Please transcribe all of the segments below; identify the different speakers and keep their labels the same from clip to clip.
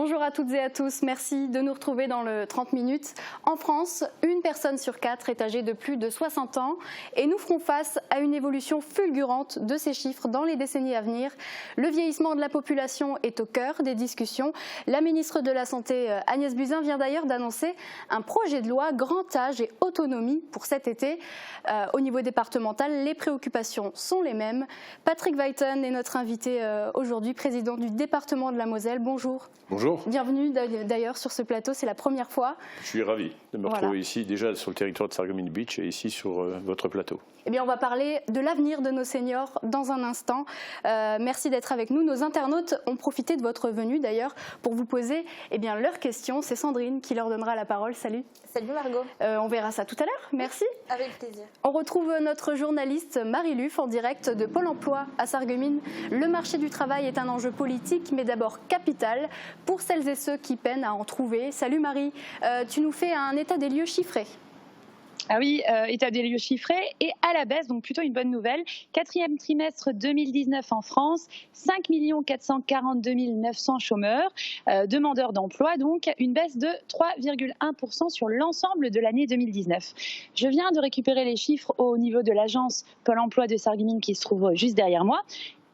Speaker 1: Bonjour à toutes et à tous, merci de nous retrouver dans le 30 minutes. En France, une personne sur 4 est âgée de plus de 60 ans et nous ferons face à une évolution fulgurante de ces chiffres dans les décennies à venir. Le vieillissement de la population est au cœur des discussions. La ministre de la Santé, Agnès Buzyn, vient d'ailleurs d'annoncer un projet de loi grand âge et autonomie pour cet été. Au niveau départemental, les préoccupations sont les mêmes. Patrick Weiten est notre invité aujourd'hui, président du département de la Moselle. Bonjour.
Speaker 2: Bonjour.
Speaker 1: Bienvenue d'ailleurs sur ce plateau, c'est la première fois.
Speaker 2: Je suis ravi de me retrouver ici, déjà sur le territoire de Sarreguemines Beach et ici sur votre plateau.
Speaker 1: Eh bien, on va parler de l'avenir de nos seniors dans un instant. Merci d'être avec nous. Nos internautes ont profité de votre venue d'ailleurs pour vous poser leurs questions. C'est Sandrine qui leur donnera la parole. Salut.
Speaker 3: Salut Margot.
Speaker 1: On verra ça tout à l'heure. Merci.
Speaker 3: Avec plaisir.
Speaker 1: On retrouve notre journaliste Marie Luff en direct de Pôle emploi à Sarreguemines. Le marché du travail est un enjeu politique, mais d'abord capital pour celles et ceux qui peinent à en trouver. Salut Marie, tu nous fais un état des lieux chiffré.
Speaker 4: Ah oui, état des lieux chiffrés et à la baisse, donc plutôt une bonne nouvelle. Quatrième trimestre 2019 en France, 5 442 900 chômeurs, demandeurs d'emploi, donc une baisse de 3,1% sur l'ensemble de l'année 2019. Je viens de récupérer les chiffres au niveau de l'agence Pôle emploi de Sarreguemines qui se trouve juste derrière moi.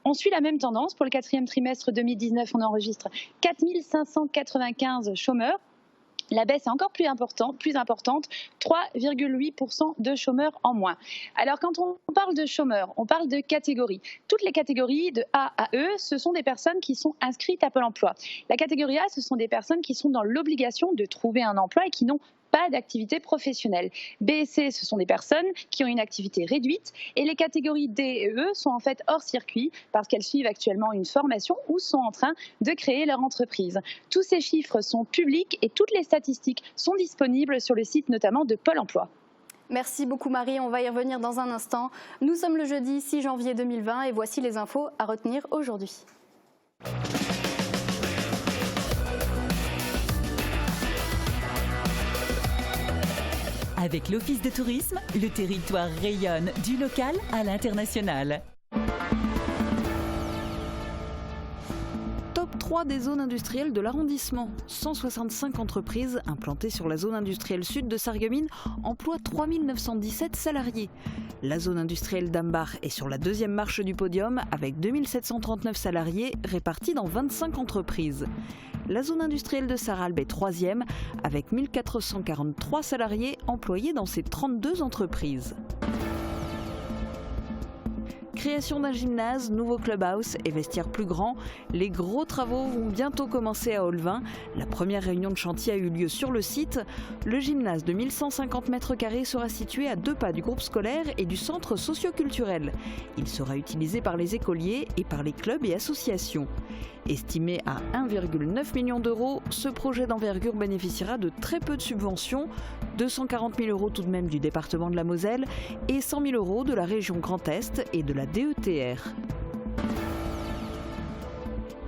Speaker 4: On suit la même tendance. Pour le quatrième trimestre 2019, on enregistre 4 595 chômeurs. La baisse est encore plus importante, 3,8% de chômeurs en moins. Alors quand on parle de chômeurs, on parle de catégories. Toutes les catégories de A à E, ce sont des personnes qui sont inscrites à Pôle emploi. La catégorie A, ce sont des personnes qui sont dans l'obligation de trouver un emploi et qui n'ont pas d'activité professionnelle. B et C, ce sont des personnes qui ont une activité réduite et les catégories D et E sont en fait hors circuit parce qu'elles suivent actuellement une formation ou sont en train de créer leur entreprise. Tous ces chiffres sont publics et toutes les statistiques sont disponibles sur le site notamment de Pôle emploi.
Speaker 1: Merci beaucoup Marie, on va y revenir dans un instant. Nous sommes le jeudi 6 janvier 2020 et voici les infos à retenir aujourd'hui.
Speaker 5: Avec l'Office de tourisme, le territoire rayonne du local à l'international.
Speaker 6: Top 3 des zones industrielles de l'arrondissement. 165 entreprises implantées sur la zone industrielle sud de Sarreguemines emploient 3 917 salariés. La zone industrielle d'Ambar est sur la deuxième marche du podium avec 2 739 salariés répartis dans 25 entreprises. La zone industrielle de Sarralbe est troisième avec 1 443 salariés employés dans ces 32 entreprises. Création d'un gymnase, nouveau clubhouse et vestiaires plus grands, les gros travaux vont bientôt commencer à Olvin. La première réunion de chantier a eu lieu sur le site. Le gymnase de 1150 m² sera situé à 2 pas du groupe scolaire et du centre socio-culturel. Il sera utilisé par les écoliers et par les clubs et associations. Estimé à 1,9 million d'euros, ce projet d'envergure bénéficiera de très peu de subventions, 240 000 euros tout de même du département de la Moselle et 100 000 euros de la région Grand Est et de la DETR.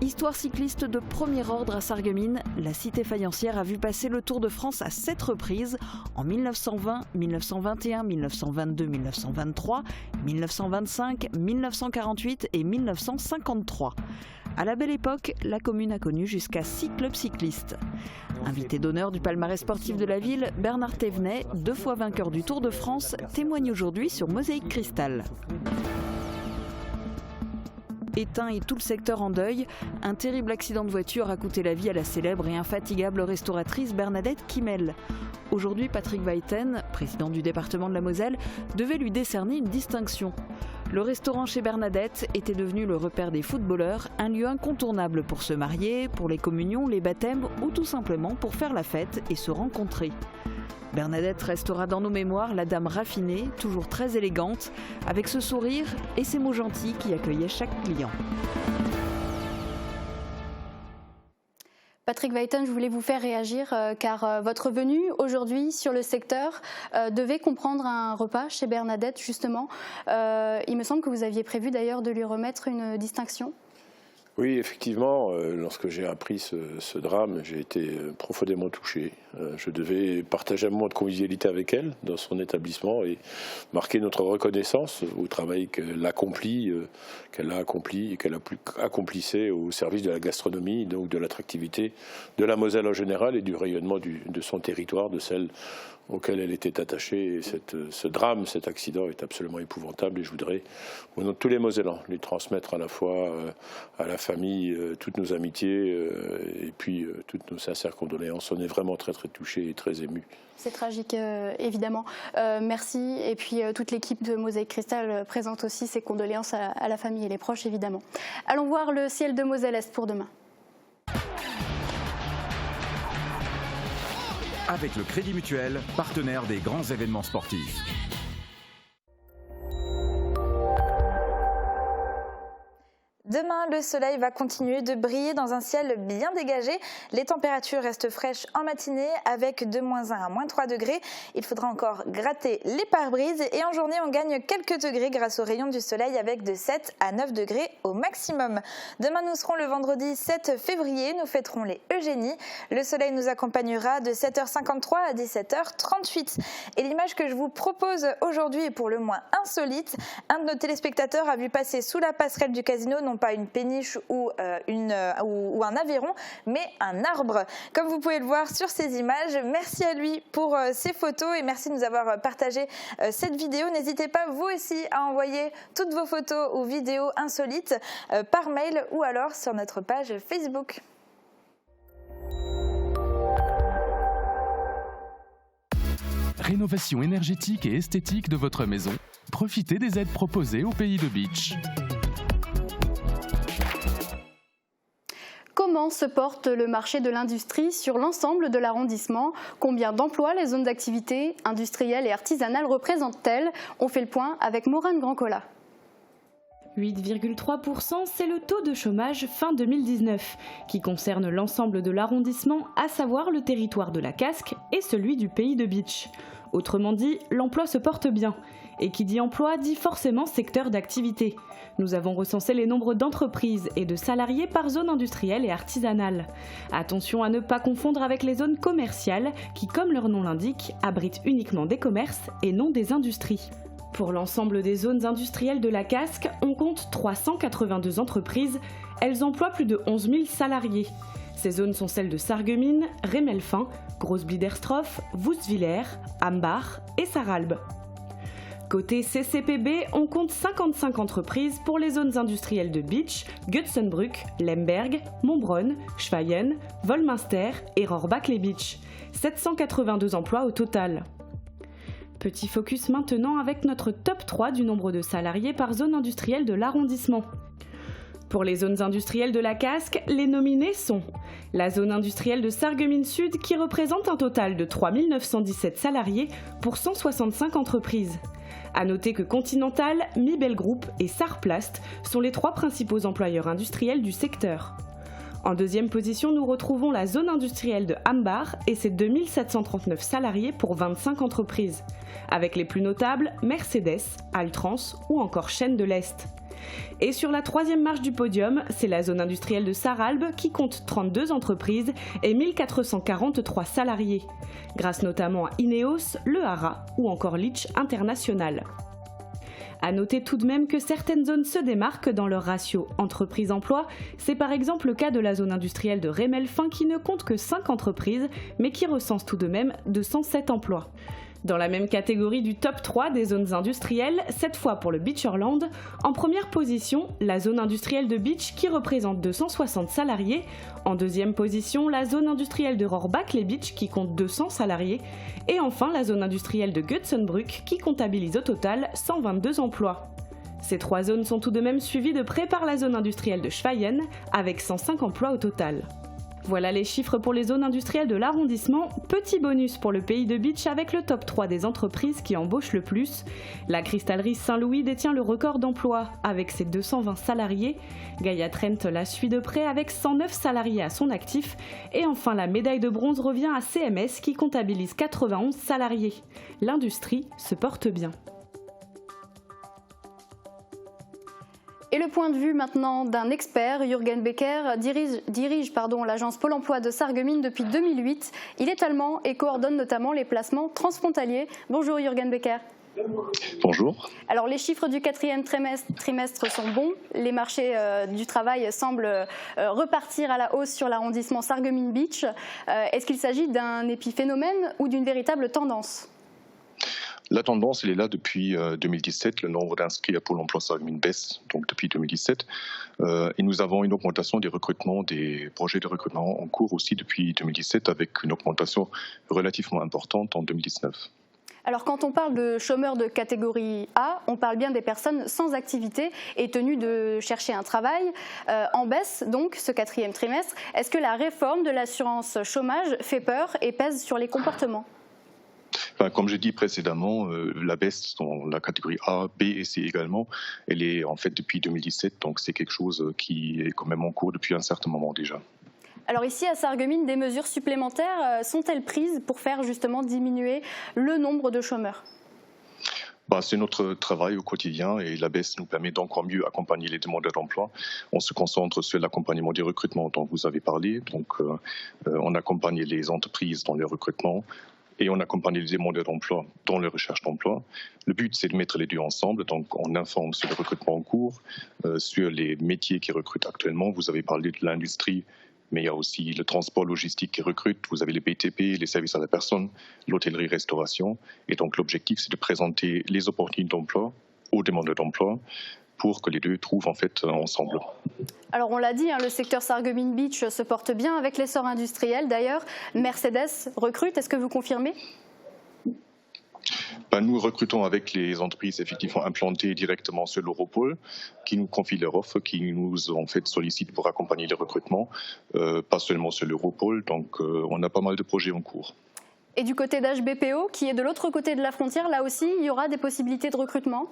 Speaker 6: Histoire cycliste de premier ordre à Sarreguemines, la cité faïencière a vu passer le Tour de France à 7 reprises en 1920, 1921, 1922, 1923, 1925, 1948 et 1953. À la belle époque, la commune a connu jusqu'à 6 clubs cyclistes. Invité d'honneur du palmarès sportif de la ville, Bernard Thévenet, 2 fois vainqueur du Tour de France, témoigne aujourd'hui sur Mosaïque Cristal. Éteint et tout le secteur en deuil, un terrible accident de voiture a coûté la vie à la célèbre et infatigable restauratrice Bernadette Kimmel. Aujourd'hui, Patrick Weiten, président du département de la Moselle, devait lui décerner une distinction. Le restaurant chez Bernadette était devenu le repère des footballeurs, un lieu incontournable pour se marier, pour les communions, les baptêmes ou tout simplement pour faire la fête et se rencontrer. Bernadette restera dans nos mémoires la dame raffinée, toujours très élégante, avec ce sourire et ces mots gentils qui accueillaient chaque client.
Speaker 1: Patrick Weiten, je voulais vous faire réagir car votre venue aujourd'hui sur le secteur devait comprendre un repas chez Bernadette justement. Il me semble que vous aviez prévu d'ailleurs de lui remettre une distinction.
Speaker 2: Oui, effectivement, lorsque j'ai appris ce drame, j'ai été profondément touché. Je devais partager un moment de convivialité avec elle dans son établissement et marquer notre reconnaissance au travail qu'elle a accompli et qu'elle accomplissait au service de la gastronomie, donc de l'attractivité de la Moselle en général et du rayonnement de son territoire, de celle auquel elle était attachée. Et ce drame, cet accident est absolument épouvantable et je voudrais, au nom de tous les Mosellans, lui transmettre à la fois à la famille toutes nos amitiés et puis toutes nos sincères condoléances. On est vraiment très très touchés et très émus.
Speaker 1: C'est tragique, évidemment. Merci. Et puis toute l'équipe de Mosaïque Cristal présente aussi ses condoléances à la famille et les proches, évidemment. Allons voir le ciel de Moselle-Est pour demain.
Speaker 3: Avec le Crédit Mutuel, partenaire des grands événements sportifs.
Speaker 7: Demain, le soleil va continuer de briller dans un ciel bien dégagé. Les températures restent fraîches en matinée avec de -1 à -3 degrés. Il faudra encore gratter les pare-brises et en journée, on gagne quelques degrés grâce aux rayons du soleil avec de 7 à 9 degrés au maximum. Demain, nous serons le vendredi 7 février. Nous fêterons les Eugénies. Le soleil nous accompagnera de 7h53 à 17h38. Et l'image que je vous propose aujourd'hui est pour le moins insolite. Un de nos téléspectateurs a vu passer sous la passerelle du casino non pas une péniche ou un aviron, mais un arbre. Comme vous pouvez le voir sur ces images, merci à lui pour ces photos et merci de nous avoir partagé cette vidéo. N'hésitez pas vous aussi à envoyer toutes vos photos ou vidéos insolites par mail ou alors sur notre page Facebook.
Speaker 8: Rénovation énergétique et esthétique de votre maison. Profitez des aides proposées au Pays de Beach.
Speaker 1: Comment se porte le marché de l'industrie sur l'ensemble de l'arrondissement? Combien d'emplois les zones d'activité industrielles et artisanales représentent-elles? On fait le point avec Maureen Grandcola.
Speaker 9: 8,3%, c'est le taux de chômage fin 2019, qui concerne l'ensemble de l'arrondissement, à savoir le territoire de la Casque et celui du Pays de Beach. Autrement dit, l'emploi se porte bien. Et qui dit emploi dit forcément secteur d'activité. Nous avons recensé les nombres d'entreprises et de salariés par zone industrielle et artisanale. Attention à ne pas confondre avec les zones commerciales qui, comme leur nom l'indique, abritent uniquement des commerces et non des industries. Pour l'ensemble des zones industrielles de la Casque, on compte 382 entreprises. Elles emploient plus de 11 000 salariés. Ces zones sont celles de Sarreguemines, Rémelfin, Grosse-Bliederstroff, Woustviller, Ambach et Sarralbe. Côté CCPB, on compte 55 entreprises pour les zones industrielles de Beach, Götzenbrück, Lemberg, Montbronn, Schweyen, Wolminster et Rohrbach-les-Beach. 782 emplois au total. Petit focus maintenant avec notre top 3 du nombre de salariés par zone industrielle de l'arrondissement. Pour les zones industrielles de la Casque, les nominés sont la zone industrielle de Sarreguemines Sud qui représente un total de 3 917 salariés pour 165 entreprises. A noter que Continental, Mibel Group et Sarplast sont les 3 principaux employeurs industriels du secteur. En deuxième position, nous retrouvons la zone industrielle de Ambach et ses 2739 salariés pour 25 entreprises, avec les plus notables Mercedes, Altrans ou encore Chaîne de l'Est. Et sur la 3e marche du podium, c'est la zone industrielle de Sarralbe qui compte 32 entreprises et 1443 salariés, grâce notamment à Ineos, Le Hara ou encore Litch International. A noter tout de même que certaines zones se démarquent dans leur ratio entreprise-emploi. C'est par exemple le cas de la zone industrielle de Rémelfin qui ne compte que 5 entreprises mais qui recense tout de même 207 emplois. Dans la même catégorie du top 3 des zones industrielles, cette fois pour le Beacherland, en première position, la zone industrielle de Beach qui représente 260 salariés, en deuxième position, la zone industrielle de Rohrbach-les-Beach qui compte 200 salariés, et enfin la zone industrielle de Götzenbrück qui comptabilise au total 122 emplois. Ces 3 zones sont tout de même suivies de près par la zone industrielle de Schweyen avec 105 emplois au total. Voilà les chiffres pour les zones industrielles de l'arrondissement. Petit bonus pour le Pays de Beach avec le top 3 des entreprises qui embauchent le plus. La cristallerie Saint-Louis détient le record d'emploi avec ses 220 salariés. Gaia Trent la suit de près avec 109 salariés à son actif. Et enfin la médaille de bronze revient à CMS qui comptabilise 91 salariés. L'industrie se porte bien.
Speaker 1: Et le point de vue maintenant d'un expert, Jürgen Becker dirige l'agence Pôle emploi de Sarreguemines depuis 2008. Il est allemand et coordonne notamment les placements transfrontaliers. Bonjour Jürgen Becker.
Speaker 10: Bonjour.
Speaker 1: Alors les chiffres du 4e trimestre sont bons. Les marchés du travail semblent repartir à la hausse sur l'arrondissement Sarreguemines Beach. Est-ce qu'il s'agit d'un épiphénomène ou d'une véritable tendance ?
Speaker 10: La tendance, elle est là depuis 2017. Le nombre d'inscrits à Pôle emploi Sarreguemines baisse, donc depuis 2017. Et nous avons une augmentation des recrutements, des projets de recrutement en cours aussi depuis 2017, avec une augmentation relativement importante en 2019.
Speaker 1: Alors quand on parle de chômeurs de catégorie A, on parle bien des personnes sans activité et tenues de chercher un travail. En baisse donc ce 4e trimestre. Est-ce que la réforme de l'assurance chômage fait peur et pèse sur les comportements ?
Speaker 10: Comme j'ai dit précédemment, la baisse dans la catégorie A, B et C également, elle est en fait depuis 2017, donc c'est quelque chose qui est quand même en cours depuis un certain moment déjà.
Speaker 1: Alors ici à Sarreguemines, des mesures supplémentaires sont-elles prises pour faire justement diminuer le nombre de chômeurs ?
Speaker 10: C'est notre travail au quotidien et la baisse nous permet d'encore mieux accompagner les demandeurs d'emploi. On se concentre sur l'accompagnement des recrutements dont vous avez parlé, donc on accompagne les entreprises dans leur recrutement. Et on accompagne les demandeurs d'emploi dans leur recherche d'emploi. Le but, c'est de mettre les deux ensemble. Donc, on informe sur le recrutement en cours, sur les métiers qui recrutent actuellement. Vous avez parlé de l'industrie, mais il y a aussi le transport logistique qui recrute. Vous avez les BTP, les services à la personne, l'hôtellerie-restauration. Et donc, l'objectif, c'est de présenter les opportunités d'emploi aux demandeurs d'emploi pour que les deux trouvent en fait ensemble.
Speaker 1: Alors on l'a dit, le secteur Sarreguemines Beach se porte bien avec l'essor industriel. D'ailleurs, Mercedes recrute, est-ce que vous confirmez ?
Speaker 10: Nous recrutons avec les entreprises effectivement implantées directement sur l'Europol, qui nous confient leur offre, qui nous en fait sollicitent pour accompagner les recrutements, pas seulement sur l'Europol, donc on a pas mal de projets en cours.
Speaker 1: Et du côté d'HBPO, qui est de l'autre côté de la frontière, là aussi, il y aura des possibilités de recrutement ?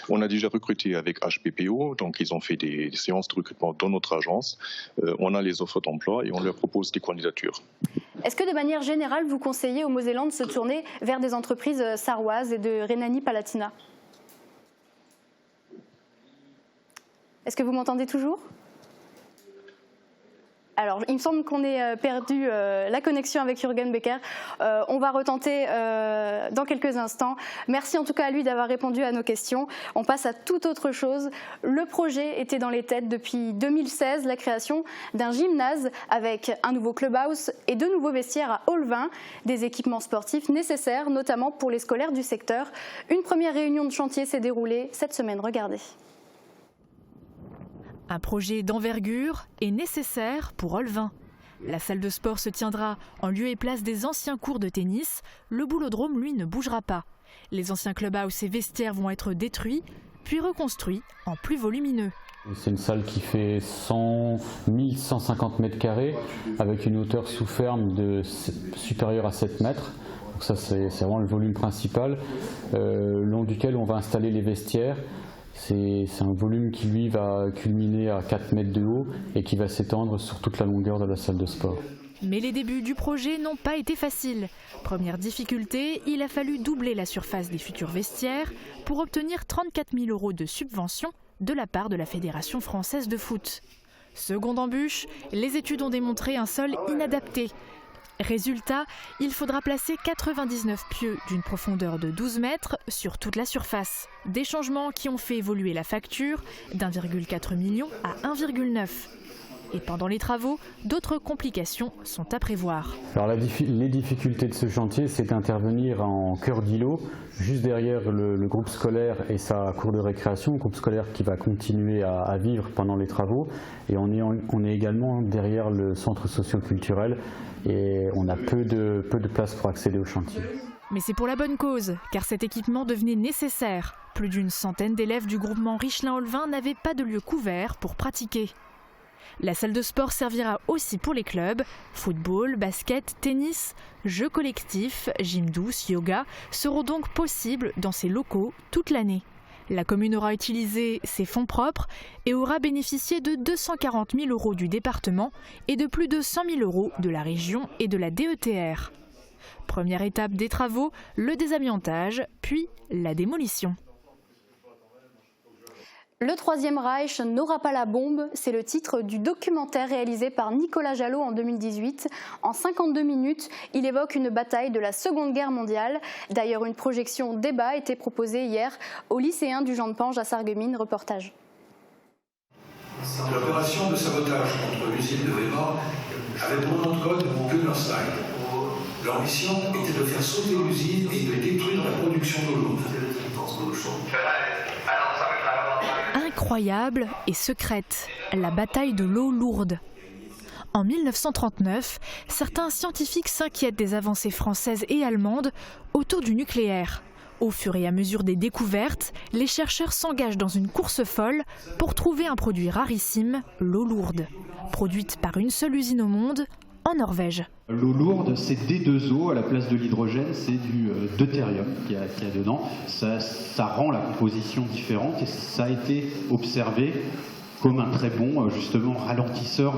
Speaker 10: On a déjà recruté avec HBPO, donc ils ont fait des séances de recrutement dans notre agence. On a les offres d'emploi et on leur propose des candidatures.
Speaker 1: Est-ce que de manière générale, vous conseillez aux Mosellans de se tourner vers des entreprises sarroises et de Rhénanie-Palatinat ? Est-ce que vous m'entendez toujours ? Alors, il me semble qu'on ait perdu la connexion avec Jürgen Becker. On va retenter dans quelques instants. Merci en tout cas à lui d'avoir répondu à nos questions. On passe à toute autre chose. Le projet était dans les têtes depuis 2016, la création d'un gymnase avec un nouveau clubhouse et 2 nouveaux vestiaires à Olvin, des équipements sportifs nécessaires, notamment pour les scolaires du secteur. Une première réunion de chantier s'est déroulée cette semaine. Regardez.
Speaker 11: Un projet d'envergure est nécessaire pour Olvin. La salle de sport se tiendra en lieu et place des anciens courts de tennis. Le boulodrome, lui, ne bougera pas. Les anciens clubhouse et vestiaires vont être détruits, puis reconstruits en plus volumineux.
Speaker 12: C'est une salle qui fait 1150 mètres carrés avec une hauteur sous ferme supérieure à 7 mètres. Donc ça, c'est vraiment le volume principal, le long duquel on va installer les vestiaires. C'est un volume qui, lui, va culminer à 4 mètres de haut et qui va s'étendre sur toute la longueur de la salle de sport.
Speaker 11: Mais les débuts du projet n'ont pas été faciles. Première difficulté, il a fallu doubler la surface des futurs vestiaires pour obtenir 34 000 € de subvention de la part de la Fédération française de foot. Seconde embûche, les études ont démontré un sol inadapté. Résultat, il faudra placer 99 pieux d'une profondeur de 12 mètres sur toute la surface. Des changements qui ont fait évoluer la facture d'1,4 million à 1,9. Et pendant les travaux, d'autres complications sont à prévoir.
Speaker 12: Alors les difficultés de ce chantier, c'est d'intervenir en cœur d'îlot, juste derrière le groupe scolaire et sa cour de récréation, groupe scolaire qui va continuer à vivre pendant les travaux. Et on est également derrière le centre socio-culturel et on a peu de place pour accéder au chantier.
Speaker 11: Mais c'est pour la bonne cause, car cet équipement devenait nécessaire. Plus d'une centaine d'élèves du groupement Richelin-Olvin n'avaient pas de lieu couvert pour pratiquer. La salle de sport servira aussi pour les clubs. Football, basket, tennis, jeux collectifs, gym douce, yoga seront donc possibles dans ces locaux toute l'année. La commune aura utilisé ses fonds propres et aura bénéficié de 240 000 € du département et de plus de 100 000 € de la région et de la DETR. Première étape des travaux, le désamiantage, puis la démolition.
Speaker 1: Le Troisième Reich n'aura pas la bombe, c'est le titre du documentaire réalisé par Nicolas Jalot en 2018. En 52 minutes, il évoque une bataille de la Seconde Guerre mondiale. D'ailleurs, une projection débat a été proposée hier aux lycéens du Jean de Pange à Sarreguemines. Reportage.
Speaker 13: L'opération de sabotage contre l'usine de Weimar avait pour nom de code Bürgerstein. Leur mission était de faire sauter l'usine et de détruire la production d'eau lourde.
Speaker 11: Incroyable et secrète, la bataille de l'eau lourde. En 1939, certains scientifiques s'inquiètent des avancées françaises et allemandes autour du nucléaire. Au fur et à mesure des découvertes, les chercheurs s'engagent dans une course folle pour trouver un produit rarissime, l'eau lourde, produite par une seule usine au monde, en Norvège.
Speaker 14: L'eau lourde, c'est D2O, à la place de l'hydrogène, c'est du deutérium qu'il y a dedans. Ça rend la composition différente et ça a été observé comme un très bon, justement,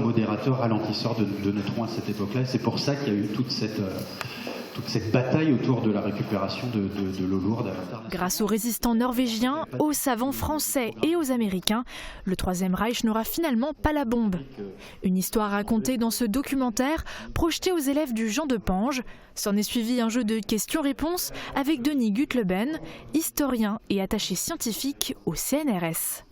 Speaker 14: modérateur ralentisseur de neutrons à cette époque-là. C'est pour ça qu'il y a eu toute cette bataille autour de la récupération de l'eau lourde.
Speaker 11: Grâce aux résistants norvégiens, aux savants français et aux Américains, le Troisième Reich n'aura finalement pas la bombe. Une histoire racontée dans ce documentaire, projeté aux élèves du Jean de Pange. S'en est suivi un jeu de questions-réponses avec Denis Gutleben, historien et attaché scientifique au CNRS.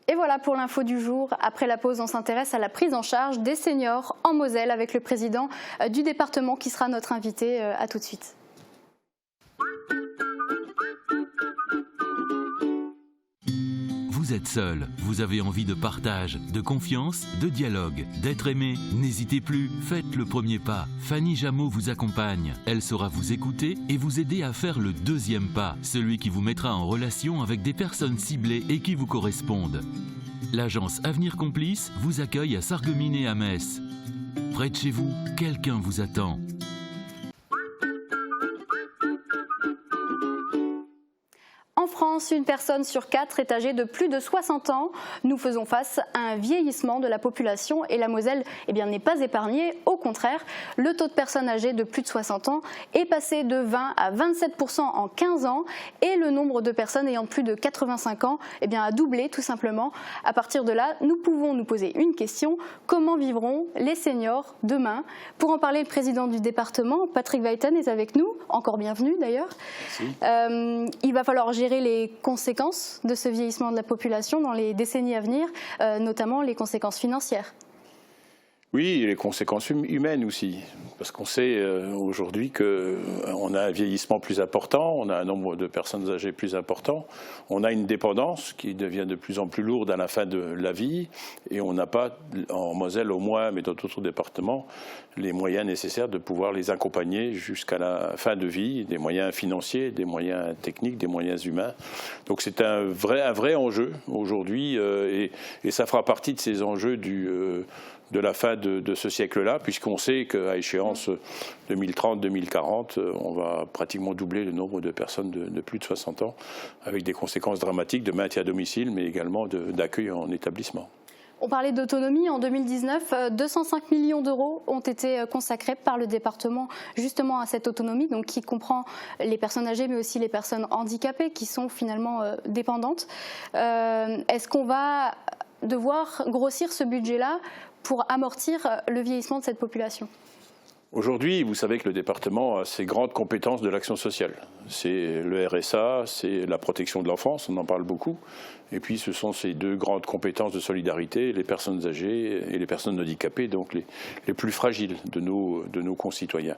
Speaker 1: Et voilà pour l'info du jour. Après la pause, on s'intéresse à la prise en charge des seniors en Moselle avec le président du département qui sera notre invité. À tout de suite.
Speaker 15: Vous êtes seul, vous avez envie de partage, de confiance, de dialogue, d'être aimé. N'hésitez plus, faites le premier pas. Fanny Jameau vous accompagne. Elle saura vous écouter et vous aider à faire le deuxième pas, celui qui vous mettra en relation avec des personnes ciblées et qui vous correspondent. L'agence Avenir Complice vous accueille à Sarreguemines et à Metz. Près de chez vous, quelqu'un vous attend.
Speaker 1: En France, une personne sur 4 est âgée de plus de 60 ans. Nous faisons face à un vieillissement de la population et la Moselle n'est pas épargnée. Au contraire, le taux de personnes âgées de plus de 60 ans est passé de 20 à 27% en 15 ans et le nombre de personnes ayant plus de 85 ans a doublé tout simplement. À partir de là, nous pouvons nous poser une question. Comment vivront les seniors demain? Pour en parler, le président du département, Patrick Weiten, est avec nous. Encore bienvenue d'ailleurs. Il va falloir gérer les conséquences de ce vieillissement de la population dans les décennies à venir, notamment les conséquences financières.
Speaker 2: Oui, et les conséquences humaines aussi, parce qu'on sait aujourd'hui qu'on a un vieillissement plus important, on a un nombre de personnes âgées plus important, on a une dépendance qui devient de plus en plus lourde à la fin de la vie, et on n'a pas, en Moselle au moins, mais dans d'autres départements, les moyens nécessaires de pouvoir les accompagner jusqu'à la fin de vie, des moyens financiers, des moyens techniques, des moyens humains. Donc c'est un vrai enjeu aujourd'hui, et ça fera partie de ces enjeux de la fin de ce siècle-là, puisqu'on sait qu'à échéance 2030-2040, on va pratiquement doubler le nombre de personnes de plus de 60 ans, avec des conséquences dramatiques de maintien à domicile, mais également d'accueil en établissement.
Speaker 1: On parlait d'autonomie. En 2019, 205 millions d'euros ont été consacrés par le département justement à cette autonomie, donc qui comprend les personnes âgées, mais aussi les personnes handicapées qui sont finalement dépendantes. Est-ce qu'on va devoir grossir ce budget-là pour amortir le vieillissement de cette population?
Speaker 2: Aujourd'hui, vous savez que le département a ses grandes compétences de l'action sociale. C'est le RSA, c'est la protection de l'enfance, on en parle beaucoup. Et puis ce sont ces deux grandes compétences de solidarité, les personnes âgées et les personnes handicapées, donc les plus fragiles de nos concitoyens.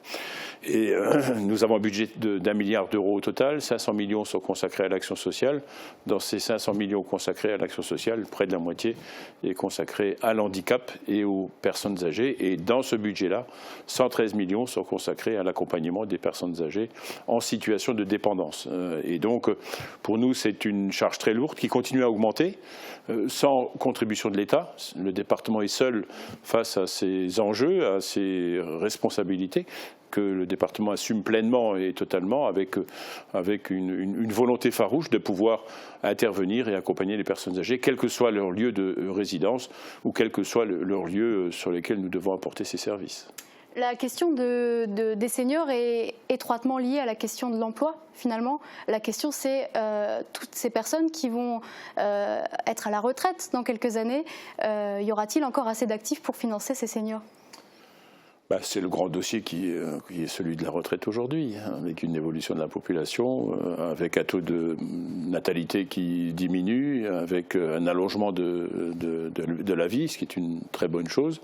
Speaker 2: Et nous avons un budget d'1 milliard d'euros au total, 500 millions sont consacrés à l'action sociale. Dans ces 500 millions consacrés à l'action sociale, près de la moitié est consacrée à l'handicap et aux personnes âgées. Et dans ce budget-là, 113 millions sont consacrés à l'accompagnement des personnes âgées en situation de dépendance. Et donc, pour nous, c'est une charge très lourde qui continue à augmenter sans contribution de l'État. Le département est seul face à ces enjeux, à ces responsabilités que le département assume pleinement et totalement avec une volonté farouche de pouvoir intervenir et accompagner les personnes âgées, quel que soit leur lieu de résidence ou quel que soit leur lieu sur lequel nous devons apporter ces services.
Speaker 1: La question des seniors est étroitement liée à la question de l'emploi, finalement. La question, c'est toutes ces personnes qui vont être à la retraite dans quelques années. Y aura-t-il encore assez d'actifs pour financer ces seniors ?
Speaker 2: C'est le grand dossier qui est celui de la retraite aujourd'hui, avec une évolution de la population, avec un taux de natalité qui diminue, avec un allongement de la vie, ce qui est une très bonne chose,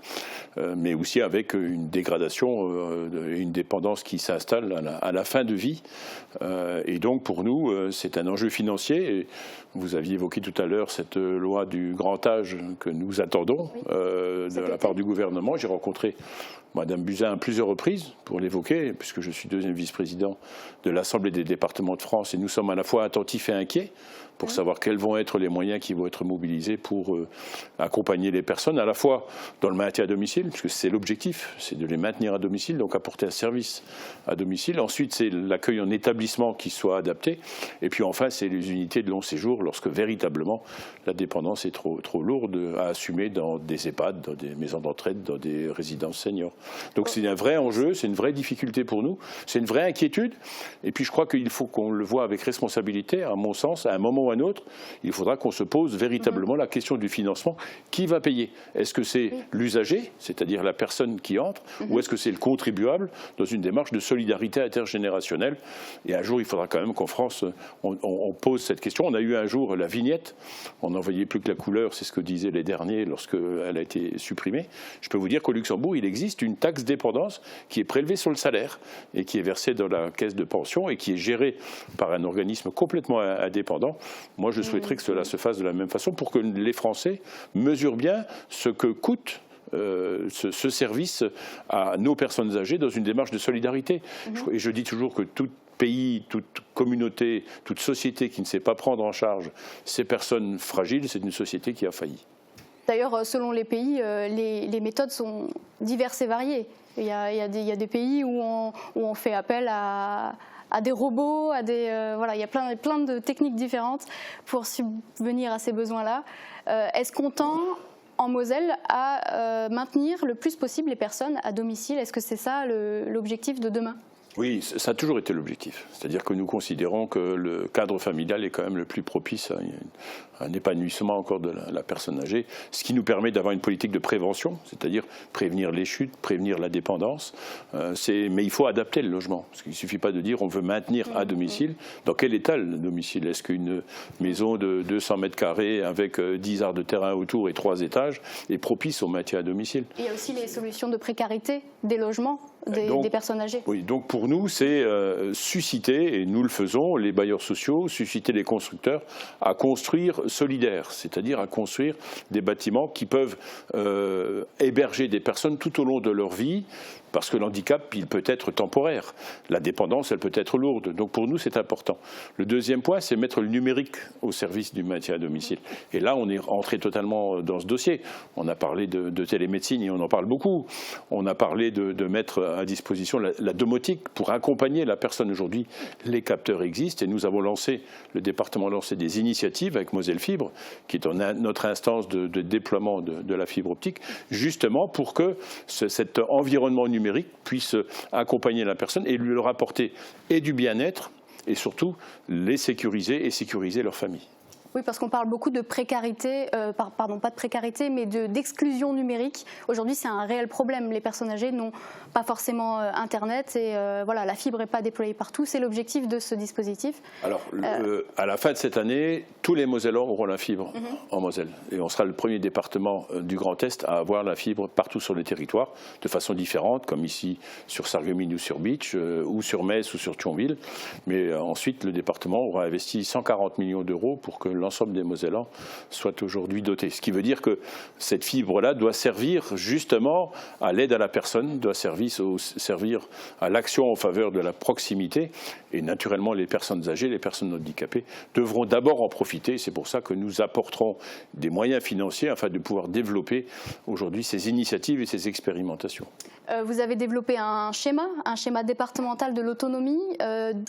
Speaker 2: mais aussi avec une dégradation et une dépendance qui s'installe à la fin de vie. Et donc pour nous, c'est un enjeu financier. Et vous aviez évoqué tout à l'heure cette loi du grand âge que nous attendons de la part du gouvernement. J'ai rencontré Madame Buzyn à plusieurs reprises pour l'évoquer, puisque je suis deuxième vice-président de l'Assemblée des départements de France, et nous sommes à la fois attentifs et inquiets pour savoir quels vont être les moyens qui vont être mobilisés pour accompagner les personnes, à la fois dans le maintien à domicile, puisque c'est l'objectif, c'est de les maintenir à domicile, donc apporter un service à domicile. Ensuite, c'est l'accueil en établissement qui soit adapté. Et puis enfin, c'est les unités de long séjour, lorsque véritablement la dépendance est trop lourde à assumer dans des EHPAD, dans des maisons d'entraide, dans des résidences seniors. Donc c'est un vrai enjeu, c'est une vraie difficulté pour nous, c'est une vraie inquiétude. Et puis je crois qu'il faut qu'on le voit avec responsabilité, à mon sens, à un moment ou à un autre, il faudra qu'on se pose véritablement la question du financement. Qui va payer? Est-ce que c'est l'usager, c'est-à-dire la personne qui entre, ou est-ce que c'est le contribuable dans une démarche de solidarité intergénérationnelle? Et un jour, il faudra quand même qu'en France, on pose cette question. On a eu un jour la vignette, on n'en voyait plus que la couleur, c'est ce que disaient les derniers lorsqu'elle a été supprimée. Je peux vous dire qu'au Luxembourg, il existe une taxe dépendance qui est prélevée sur le salaire et qui est versée dans la caisse de pension et qui est gérée par un organisme complètement indépendant. Moi, je souhaiterais que cela se fasse de la même façon pour que les Français mesurent bien ce que coûte ce service à nos personnes âgées dans une démarche de solidarité. Et je dis toujours que tout pays, toute communauté, toute société qui ne sait pas prendre en charge ces personnes fragiles, c'est une société qui a failli.
Speaker 1: D'ailleurs, selon les pays, les méthodes sont diverses et variées. Il y a des pays où on fait appel à des robots, voilà, il y a plein de techniques différentes pour subvenir à ces besoins-là. Est-ce qu'on tend en Moselle à maintenir le plus possible les personnes à domicile? Est-ce que c'est ça l'objectif de demain?
Speaker 2: Oui, ça a toujours été l'objectif. C'est-à-dire que nous considérons que le cadre familial est quand même le plus propice à un épanouissement encore de la personne âgée, ce qui nous permet d'avoir une politique de prévention, c'est-à-dire prévenir les chutes, prévenir la dépendance. Mais il faut adapter le logement. Parce qu'il ne suffit pas de dire on veut maintenir à domicile. Dans quel état le domicile? Est-ce qu'une maison de 200 mètres carrés avec 10 arts de terrain autour et 3 étages est propice au maintien à domicile?
Speaker 1: Il y a aussi les solutions de précarité des logements des personnes âgées.
Speaker 2: Oui, donc pour nous, c'est susciter, et nous le faisons, les bailleurs sociaux, susciter les constructeurs à construire solidaire, c'est-à-dire à construire des bâtiments qui peuvent héberger des personnes tout au long de leur vie, parce que l'handicap, il peut être temporaire. La dépendance, elle peut être lourde. Donc pour nous, c'est important. Le deuxième point, c'est mettre le numérique au service du maintien à domicile. Et là, on est rentré totalement dans ce dossier. On a parlé de télémédecine et on en parle beaucoup. On a parlé de mettre à disposition la domotique pour accompagner la personne. Aujourd'hui, les capteurs existent et nous avons le département a lancé des initiatives avec Moselle Fibre, qui est notre instance de déploiement de la fibre optique, justement pour que cet environnement numérique puisse accompagner la personne et lui leur apporter et du bien-être et surtout les sécuriser et sécuriser leur famille.
Speaker 1: Oui, parce qu'on parle beaucoup de précarité, pardon, pas de précarité, mais d'exclusion numérique. Aujourd'hui, c'est un réel problème. Les personnes âgées n'ont pas forcément Internet et voilà, la fibre n'est pas déployée partout. C'est l'objectif de ce dispositif.
Speaker 2: Alors, à la fin de cette année, tous les Mosellans auront la fibre en Moselle. Et on sera le premier département du Grand Est à avoir la fibre partout sur le territoire, de façon différente, comme ici sur Sarreguemines ou sur Bitche, ou sur Metz ou sur Thionville. Mais ensuite, le département aura investi 140 millions d'euros pour que l'ensemble des Mosellans soient aujourd'hui dotés. Ce qui veut dire que cette fibre-là doit servir justement à l'aide à la personne, doit servir à l'action en faveur de la proximité. Et naturellement, les personnes âgées, les personnes handicapées devront d'abord en profiter. C'est pour ça que nous apporterons des moyens financiers afin de pouvoir développer aujourd'hui ces initiatives et ces expérimentations.
Speaker 1: Vous avez développé un schéma départemental de l'autonomie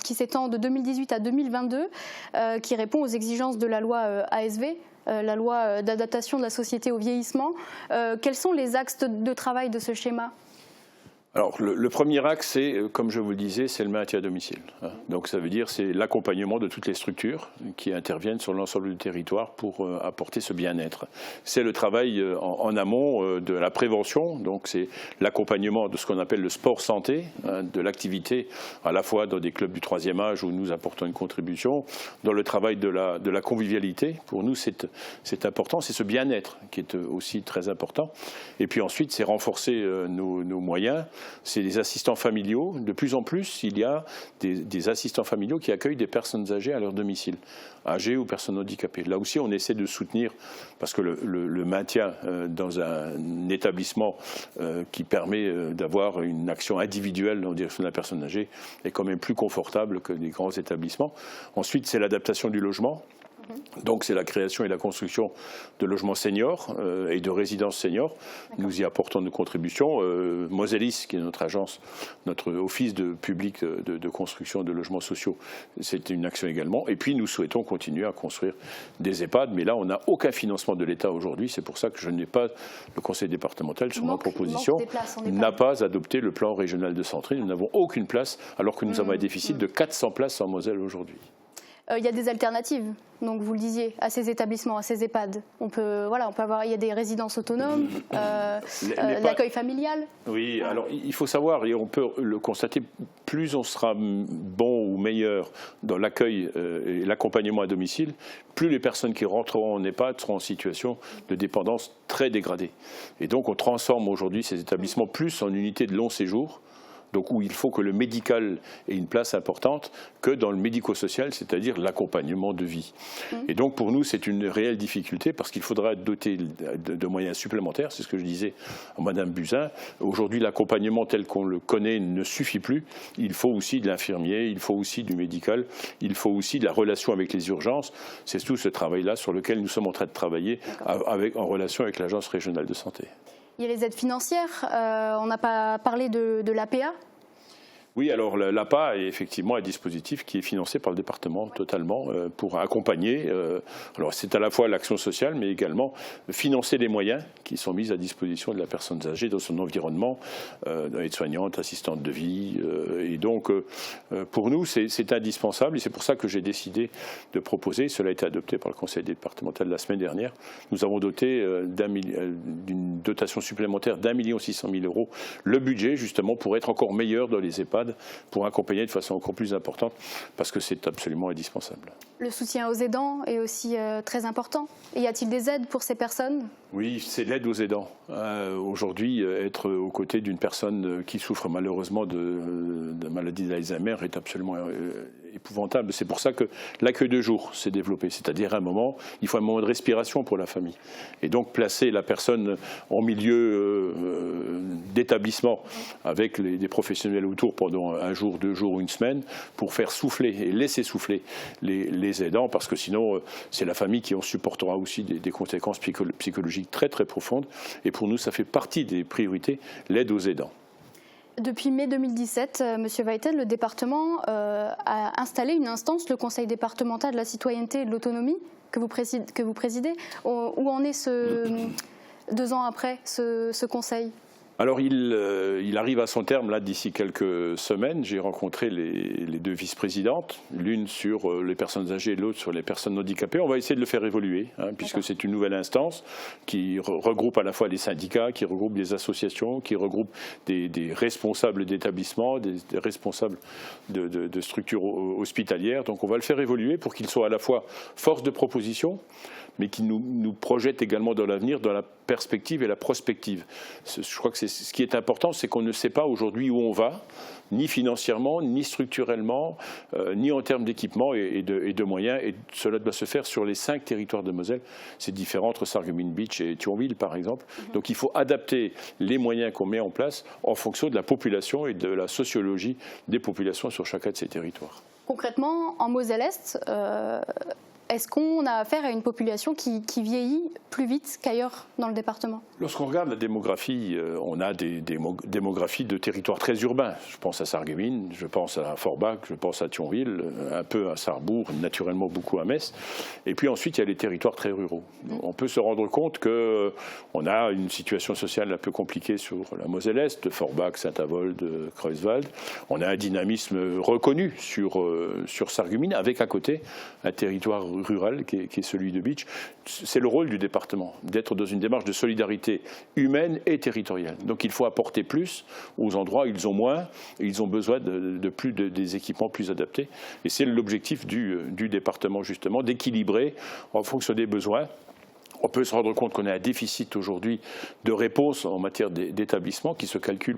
Speaker 1: qui s'étend de 2018 à 2022, qui répond aux exigences de la loi ASV, la loi d'adaptation de la société au vieillissement. Quels sont les axes de travail de ce schéma ?
Speaker 2: Alors, le premier axe, c'est, comme je vous le disais, c'est le maintien à domicile. Donc, ça veut dire c'est l'accompagnement de toutes les structures qui interviennent sur l'ensemble du territoire pour apporter ce bien-être. C'est le travail en amont de la prévention. Donc, c'est l'accompagnement de ce qu'on appelle le sport santé, de l'activité à la fois dans des clubs du troisième âge où nous apportons une contribution, dans le travail de la convivialité. Pour nous, c'est important. C'est ce bien-être qui est aussi très important. Et puis ensuite, c'est renforcer nos moyens. C'est les assistants familiaux. De plus en plus, il y a des assistants familiaux qui accueillent des personnes âgées à leur domicile, âgées ou personnes handicapées. Là aussi, on essaie de soutenir, parce que le maintien dans un établissement qui permet d'avoir une action individuelle en direction de la personne âgée est quand même plus confortable que les grands établissements. Ensuite, c'est l'adaptation du logement. Donc c'est la création et la construction de logements seniors et de résidences seniors. Nous y apportons nos contributions. Mosellis, qui est notre agence, notre office public de construction de logements sociaux, c'est une action également. Et puis nous souhaitons continuer à construire des EHPAD, mais là on n'a aucun financement de l'État aujourd'hui. C'est pour ça que je n'ai pas, le conseil départemental, sur ma proposition, n'a pas adopté le plan régional de santé. Nous n'avons aucune place, alors que nous avons un déficit de 400 places en Moselle aujourd'hui.
Speaker 1: Il y a des alternatives, donc vous le disiez, à ces établissements, à ces EHPAD. On peut avoir, il y a des résidences autonomes, l'accueil familial.
Speaker 2: Oui, alors il faut savoir, et on peut le constater, plus on sera bon ou meilleur dans l'accueil et l'accompagnement à domicile, plus les personnes qui rentreront en EHPAD seront en situation de dépendance très dégradée. Et donc on transforme aujourd'hui ces établissements plus en unités de long séjour, donc où il faut que le médical ait une place importante, que dans le médico-social, c'est-à-dire l'accompagnement de vie. Et donc pour nous, c'est une réelle difficulté parce qu'il faudra doter de moyens supplémentaires, c'est ce que je disais à Mme Buzyn. Aujourd'hui, l'accompagnement tel qu'on le connaît ne suffit plus. Il faut aussi de l'infirmier, il faut aussi du médical, il faut aussi de la relation avec les urgences. C'est tout ce travail-là sur lequel nous sommes en train de travailler en relation avec l'Agence régionale de santé.
Speaker 1: Il y a les aides financières, on n'a pas parlé de l'APA.
Speaker 2: Oui, alors l'APA est effectivement un dispositif qui est financé par le département totalement pour accompagner. Alors c'est à la fois l'action sociale, mais également financer les moyens qui sont mis à disposition de la personne âgée dans son environnement, aide-soignante, assistante de vie. Et donc pour nous, c'est indispensable et c'est pour ça que j'ai décidé de proposer, cela a été adopté par le conseil départemental la semaine dernière, nous avons doté d'une dotation supplémentaire d'1 600 000 € le budget justement pour être encore meilleur dans les EHPAD, pour accompagner de façon encore plus importante, parce que c'est absolument indispensable.
Speaker 1: Le soutien aux aidants est aussi très important. Et y a-t-il des aides pour ces personnes ?
Speaker 2: Oui, c'est l'aide aux aidants. Aujourd'hui, être aux côtés d'une personne qui souffre malheureusement de maladie d'Alzheimer est absolument épouvantable. C'est pour ça que l'accueil de jour s'est développé. C'est-à-dire, à un moment, il faut un moment de respiration pour la famille. Et donc, placer la personne en milieu d'établissement avec des professionnels autour pendant un jour, 2 jours ou une semaine pour faire souffler et laisser souffler les aidants, parce que sinon, c'est la famille qui en supportera aussi des conséquences psychologiques très très profondes. Et pour nous, ça fait partie des priorités, l'aide aux aidants.
Speaker 1: Depuis mai 2017, M. Weyten, le département a installé une instance, le Conseil départemental de la citoyenneté et de l'autonomie, que vous présidez. Où en est 2 ans après ce conseil ?
Speaker 2: Alors il arrive à son terme là d'ici quelques semaines. J'ai rencontré les 2 vice-présidentes, l'une sur les personnes âgées et l'autre sur les personnes handicapées. On va essayer de le faire évoluer, puisque c'est une nouvelle instance qui regroupe à la fois les syndicats, qui regroupe des associations, qui regroupe des responsables d'établissements, des responsables de structures hospitalières. Donc on va le faire évoluer pour qu'il soit à la fois force de proposition, mais qui nous projette également dans l'avenir, dans la perspective et la prospective. Je crois que ce qui est important, c'est qu'on ne sait pas aujourd'hui où on va, ni financièrement, ni structurellement, ni en termes d'équipement et de moyens. Et cela doit se faire sur les 5 territoires de Moselle. C'est différent entre Sarreguemines Beach et Thionville, par exemple. Donc il faut adapter les moyens qu'on met en place en fonction de la population et de la sociologie des populations sur chacun de ces territoires.
Speaker 1: Concrètement, en Moselle-Est, est-ce qu'on a affaire à une population qui vieillit plus vite qu'ailleurs dans le département?
Speaker 2: Lorsqu'on regarde la démographie, on a des démographies de territoires très urbains. Je pense à Sarreguemines, je pense à Forbach, je pense à Thionville, un peu à Sarrebourg, naturellement beaucoup à Metz. Et puis ensuite, il y a les territoires très ruraux. On peut se rendre compte qu'on a une situation sociale un peu compliquée sur la Moselle-Est, Forbach, Saint-Avold, Creuswald. On a un dynamisme reconnu sur Sarreguemines, avec à côté un territoire rural qui est celui de Bitche. C'est le rôle du département, d'être dans une démarche de solidarité humaine et territoriale. Donc il faut apporter plus aux endroits où ils ont moins, et ils ont besoin des équipements plus adaptés. Et c'est l'objectif du département, justement, d'équilibrer en fonction des besoins. On peut se rendre compte qu'on a un déficit aujourd'hui de réponse en matière d'établissement qui se calcule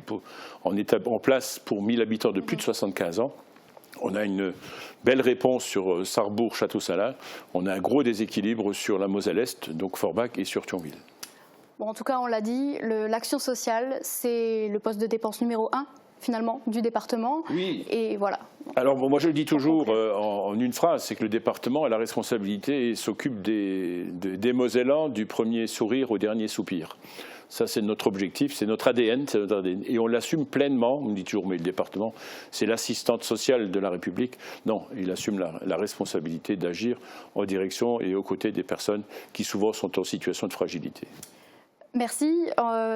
Speaker 2: en place pour 1000 habitants de plus de 75 ans. On a une belle réponse sur Sarrebourg, Château-Salins. On a un gros déséquilibre sur la Moselle-Est, donc Forbach et sur Thionville.
Speaker 1: Bon, en tout cas, on l'a dit, l'action sociale, c'est le poste de dépense numéro 1, finalement, du département.
Speaker 2: Oui.
Speaker 1: Et voilà.
Speaker 2: Alors, moi, je le dis toujours en une phrase, c'est que le département a la responsabilité et s'occupe des Mosellans du premier sourire au dernier soupir. Ça, c'est notre objectif, c'est notre ADN, et on l'assume pleinement. On dit toujours, mais le département, c'est l'assistante sociale de la République. Non, il assume la responsabilité d'agir en direction et aux côtés des personnes qui souvent sont en situation de fragilité.
Speaker 1: Merci.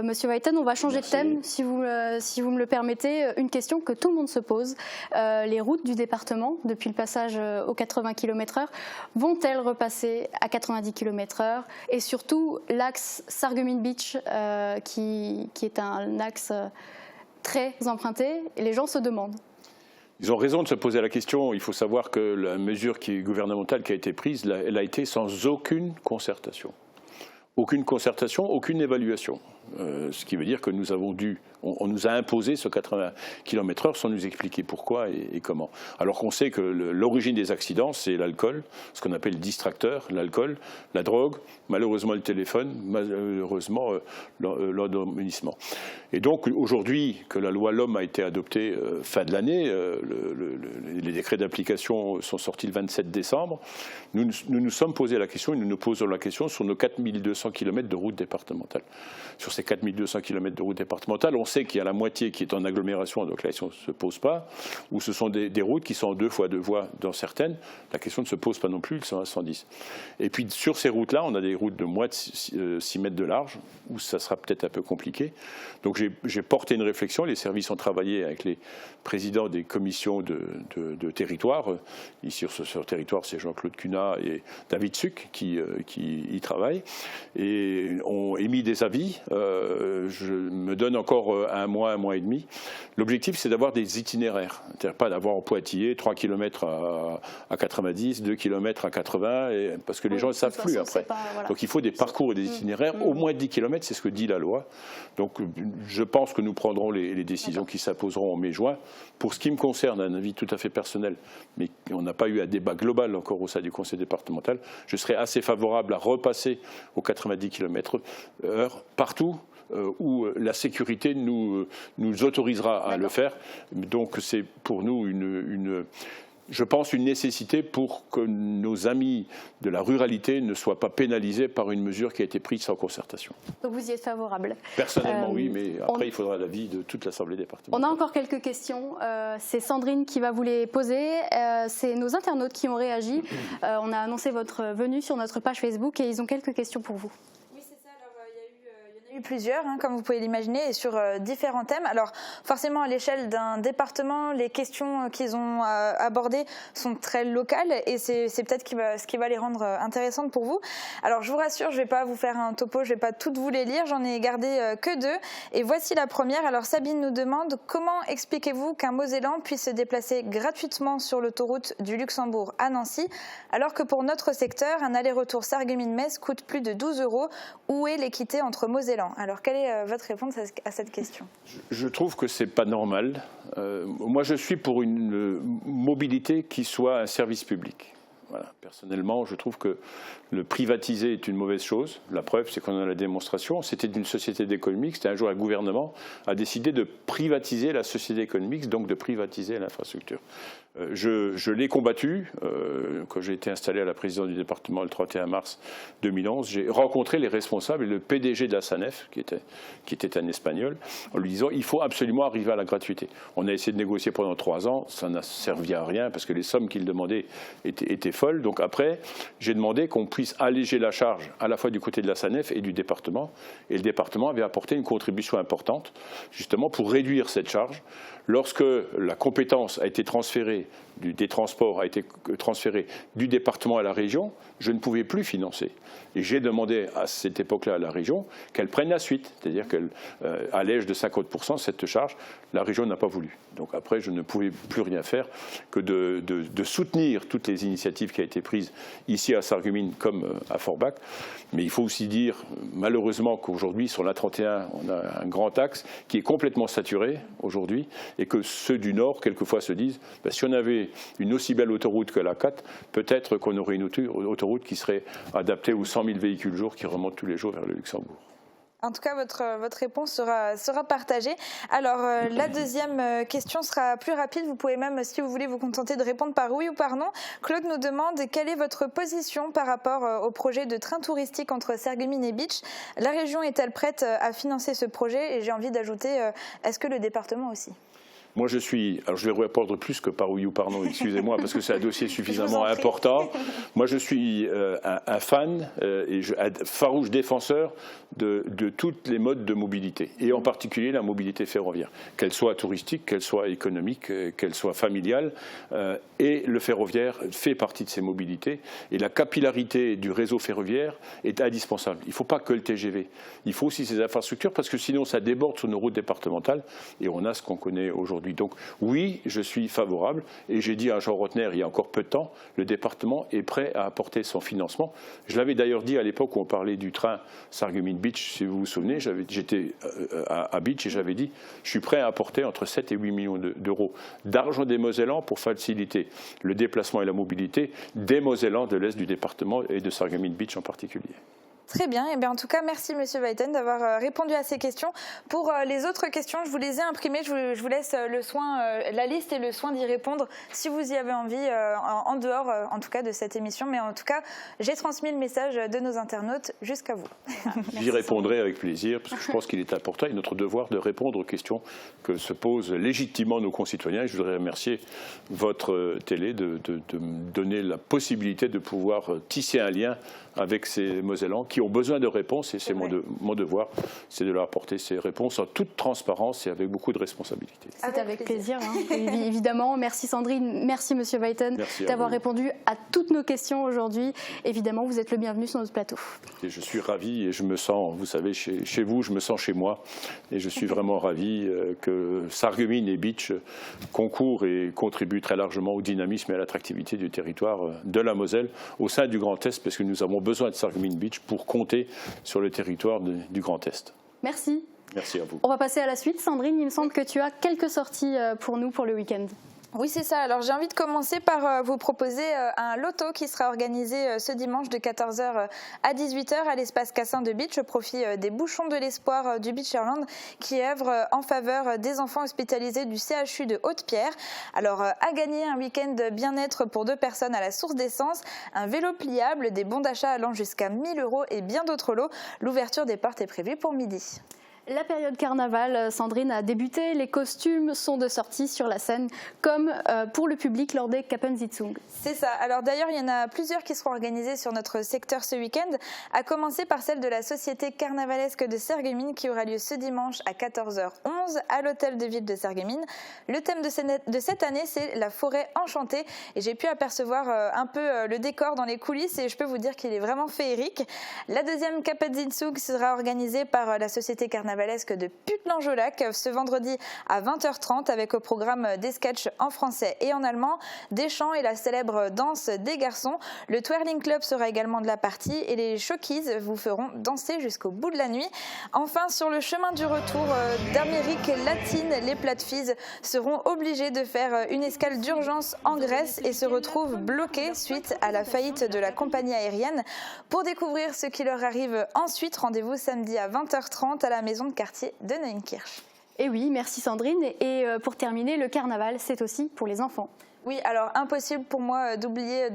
Speaker 1: Monsieur Weyten, on va changer de thème, si vous me le permettez. Une question que tout le monde se pose. Les routes du département, depuis le passage aux 80 km/h, vont-elles repasser à 90 km/h? Et surtout, l'axe Sarreguemines-Bitche, qui est un axe très emprunté, et les gens se demandent.
Speaker 2: Ils ont raison de se poser la question. Il faut savoir que la mesure gouvernementale qui a été prise, elle a été sans aucune concertation. Aucune concertation, aucune évaluation. Ce qui veut dire que on nous a imposé ce 80 km/h sans nous expliquer pourquoi et comment. Alors qu'on sait que l'origine des accidents, c'est l'alcool, ce qu'on appelle le distracteur, l'alcool, la drogue, malheureusement le téléphone, malheureusement l'endormissement. Et donc aujourd'hui que la loi LOM a été adoptée fin de l'année, les décrets d'application sont sortis le 27 décembre, nous nous sommes posé la question et nous nous posons la question sur nos 4200 km de route départementale. Sur ces 4200 km de route départementale, on sait qu'il y a la moitié qui est en agglomération, donc la question ne se pose pas, ou ce sont des routes qui sont en 2 fois 2 voies dans certaines, la question ne se pose pas non plus, ils sont à 110. Et puis sur ces routes-là, on a des routes de moins de 6 mètres de large, où ça sera peut-être un peu compliqué. Donc j'ai porté une réflexion, les services ont travaillé avec les présidents des commissions de territoire. Ici sur ce territoire, c'est Jean-Claude Cunat et David Suc qui y travaillent, et ont émis des avis. Je me donne encore un mois et demi. L'objectif, c'est d'avoir des itinéraires. C'est-à-dire pas d'avoir en Poitiers 3 km à 90, 2 km à 80, parce que les gens ne savent plus après. Voilà. Donc il faut des parcours et des itinéraires, au moins 10 km, c'est ce que dit la loi. Donc je pense que nous prendrons les décisions qui s'imposeront en mai-juin. Pour ce qui me concerne, un avis tout à fait personnel, mais on n'a pas eu un débat global encore au sein du conseil départemental, je serais assez favorable à repasser aux 90 km/h partout où la sécurité nous autorisera à le faire. Donc c'est pour nous je pense une nécessité pour que nos amis de la ruralité ne soient pas pénalisés par une mesure qui a été prise sans concertation.
Speaker 1: Donc vous y êtes favorable? Personnellement
Speaker 2: oui, mais après il faudra l'avis de toute l'Assemblée départementale.
Speaker 1: On a encore quelques questions. C'est Sandrine qui va vous les poser. C'est nos internautes qui ont réagi. On a annoncé votre venue sur notre page Facebook et ils ont quelques questions pour vous.
Speaker 7: Plusieurs, comme vous pouvez l'imaginer, et sur différents thèmes. Alors forcément, à l'échelle d'un département, les questions qu'ils ont abordées sont très locales et c'est peut-être ce qui va les rendre intéressantes pour vous. Alors je vous rassure, je ne vais pas vous faire un topo, je ne vais pas toutes vous les lire, j'en ai gardé que 2. Et voici la première. Alors Sabine nous demande: comment expliquez-vous qu'un Mosellan puisse se déplacer gratuitement sur l'autoroute du Luxembourg à Nancy, alors que pour notre secteur, un aller-retour Sarreguemines-Metz coûte plus de 12 €? Où est l'équité entre Mosellans? Alors, quelle est votre réponse à cette question?
Speaker 2: Je trouve que ce n'est pas normal. Moi, je suis pour une mobilité qui soit un service public. Voilà. Personnellement, je trouve que le privatiser est une mauvaise chose. La preuve, c'est qu'on a la démonstration. C'était une société d'économie. C'était un jour un gouvernement a décidé de privatiser la société économique, donc de privatiser l'infrastructure. Je l'ai combattu quand j'ai été installé à la présidence du département le 31 mars 2011. J'ai rencontré les responsables et le PDG de la SANEF, qui était un Espagnol, en lui disant il faut absolument arriver à la gratuité. On a essayé de négocier pendant 3 ans, ça n'a servi à rien parce que les sommes qu'il demandait étaient folles. Donc après, j'ai demandé qu'on puisse alléger la charge à la fois du côté de la SANEF et du département. Et le département avait apporté une contribution importante, justement pour réduire cette charge. Lorsque la compétence a été transférée, des transports a été transférée du département à la région, je ne pouvais plus financer. Et j'ai demandé à cette époque-là à la région qu'elle prenne la suite, c'est-à-dire qu'elle allège de 50% cette charge. La région n'a pas voulu. Donc après, je ne pouvais plus rien faire que de soutenir toutes les initiatives qui ont été prises ici à Sarreguemines comme à Forbach. Mais il faut aussi dire, malheureusement, qu'aujourd'hui, sur l'A31, on a un grand axe qui est complètement saturé aujourd'hui et que ceux du Nord, quelquefois, se disent si on avait une aussi belle autoroute que l'A4, peut-être qu'on aurait une autoroute qui serait adaptée aux 100 000 véhicules jour qui remontent tous les jours vers le Luxembourg.
Speaker 7: En tout cas, votre réponse sera partagée. Alors, la deuxième question sera plus rapide. Vous pouvez même, si vous voulez, vous contenter de répondre par oui ou par non. Claude nous demande quelle est votre position par rapport au projet de train touristique entre Sarreguemines et Bitche. La région est-elle prête à financer ce projet? Et j'ai envie d'ajouter, est-ce que le département aussi?
Speaker 2: Moi, je vais répondre plus que par oui ou par non, excusez-moi, parce que c'est un dossier suffisamment important. Moi, je suis un fan et un farouche défenseur de toutes les modes de mobilité, et en particulier la mobilité ferroviaire, qu'elle soit touristique, qu'elle soit économique, qu'elle soit familiale. Et le ferroviaire fait partie de ces mobilités. Et la capillarité du réseau ferroviaire est indispensable. Il ne faut pas que le TGV. Il faut aussi ces infrastructures, parce que sinon, ça déborde sur nos routes départementales, et on a ce qu'on connaît aujourd'hui. Donc oui, je suis favorable, et j'ai dit à Jean Rotner il y a encore peu de temps, le département est prêt à apporter son financement. Je l'avais d'ailleurs dit à l'époque où on parlait du train Sarreguemines-Bitche, si vous vous souvenez, j'étais à Bitche et j'avais dit je suis prêt à apporter entre 7 et 8 millions d'euros d'argent des Mosellans pour faciliter le déplacement et la mobilité des Mosellans de l'Est du département et de Sarreguemines-Bitche en particulier.
Speaker 7: Très bien. Et bien, en tout cas, merci Monsieur Weyten d'avoir répondu à ces questions. Pour les autres questions, je vous les ai imprimées. Je vous laisse le soin, la liste et le soin d'y répondre si vous y avez envie, en dehors en tout cas de cette émission. Mais en tout cas, j'ai transmis le message de nos internautes jusqu'à vous.
Speaker 2: J'y répondrai avec plaisir, parce que je pense qu'il est important et notre devoir de répondre aux questions que se posent légitimement nos concitoyens. Et je voudrais remercier votre télé de me donner la possibilité de pouvoir tisser un lien avec ces Mosellans qui ont besoin de réponses, et c'est mon devoir, c'est de leur apporter ces réponses en toute transparence et avec beaucoup de responsabilité.
Speaker 1: C'est avec plaisir, hein. Évidemment. Merci Sandrine, merci Monsieur Weyten d'avoir répondu à toutes nos questions aujourd'hui. Évidemment, vous êtes le bienvenu sur notre plateau.
Speaker 2: Et je suis ravi et je me sens, vous savez, chez vous, je me sens chez moi, et je suis vraiment ravi que Sarreguemines et Bitche concourent et contribuent très largement au dynamisme et à l'attractivité du territoire de la Moselle au sein du Grand Est, parce que nous avons besoin de Sarreguemines-Bitche pour compter sur le territoire du Grand Est.
Speaker 1: Merci.
Speaker 2: Merci à vous.
Speaker 1: On va passer à la suite. Sandrine, il me semble que tu as quelques sorties pour nous pour le week-end.
Speaker 7: Oui, c'est ça. Alors, j'ai envie de commencer par vous proposer un loto qui sera organisé ce dimanche de 14h à 18h à l'espace Cassin de Bitche au profit des Bouchons de l'Espoir du Beacherland qui œuvrent en faveur des enfants hospitalisés du CHU de Haute-Pierre. Alors, à gagner un week-end bien-être pour 2 personnes à la source d'essence, un vélo pliable, des bons d'achat allant jusqu'à 1 000 € et bien d'autres lots. L'ouverture des portes est prévue pour midi.
Speaker 1: La période carnaval, Sandrine, a débuté. Les costumes sont de sortie sur la scène, comme pour le public lors des Kappensitzung.
Speaker 7: C'est ça. Alors d'ailleurs, il y en a plusieurs qui seront organisées sur notre secteur ce week-end, à commencer par celle de la Société carnavalesque de Sarreguemines qui aura lieu ce dimanche à 14h11 à l'hôtel de ville de Sarreguemines. Le thème de cette année, c'est la forêt enchantée. Et j'ai pu apercevoir un peu le décor dans les coulisses et je peux vous dire qu'il est vraiment féerique. La deuxième Kappensitzung sera organisée par la Société carnavalesque de Putelange-au-Lac ce vendredi à 20h30 avec au programme des sketchs en français et en allemand, des chants et la célèbre danse des garçons. Le Twirling Club sera également de la partie et les Showkeys vous feront danser jusqu'au bout de la nuit. Enfin, sur le chemin du retour d'Amérique latine, les plates-filles seront obligées de faire une escale d'urgence en Grèce et se retrouvent bloquées suite à la faillite de la compagnie aérienne. Pour découvrir ce qui leur arrive ensuite, rendez-vous samedi à 20h30 à la maison de quartier de Neunkirch.
Speaker 1: Et oui, merci Sandrine. Et pour terminer, le carnaval, c'est aussi pour les enfants.
Speaker 7: Oui, alors impossible pour moi d'oublier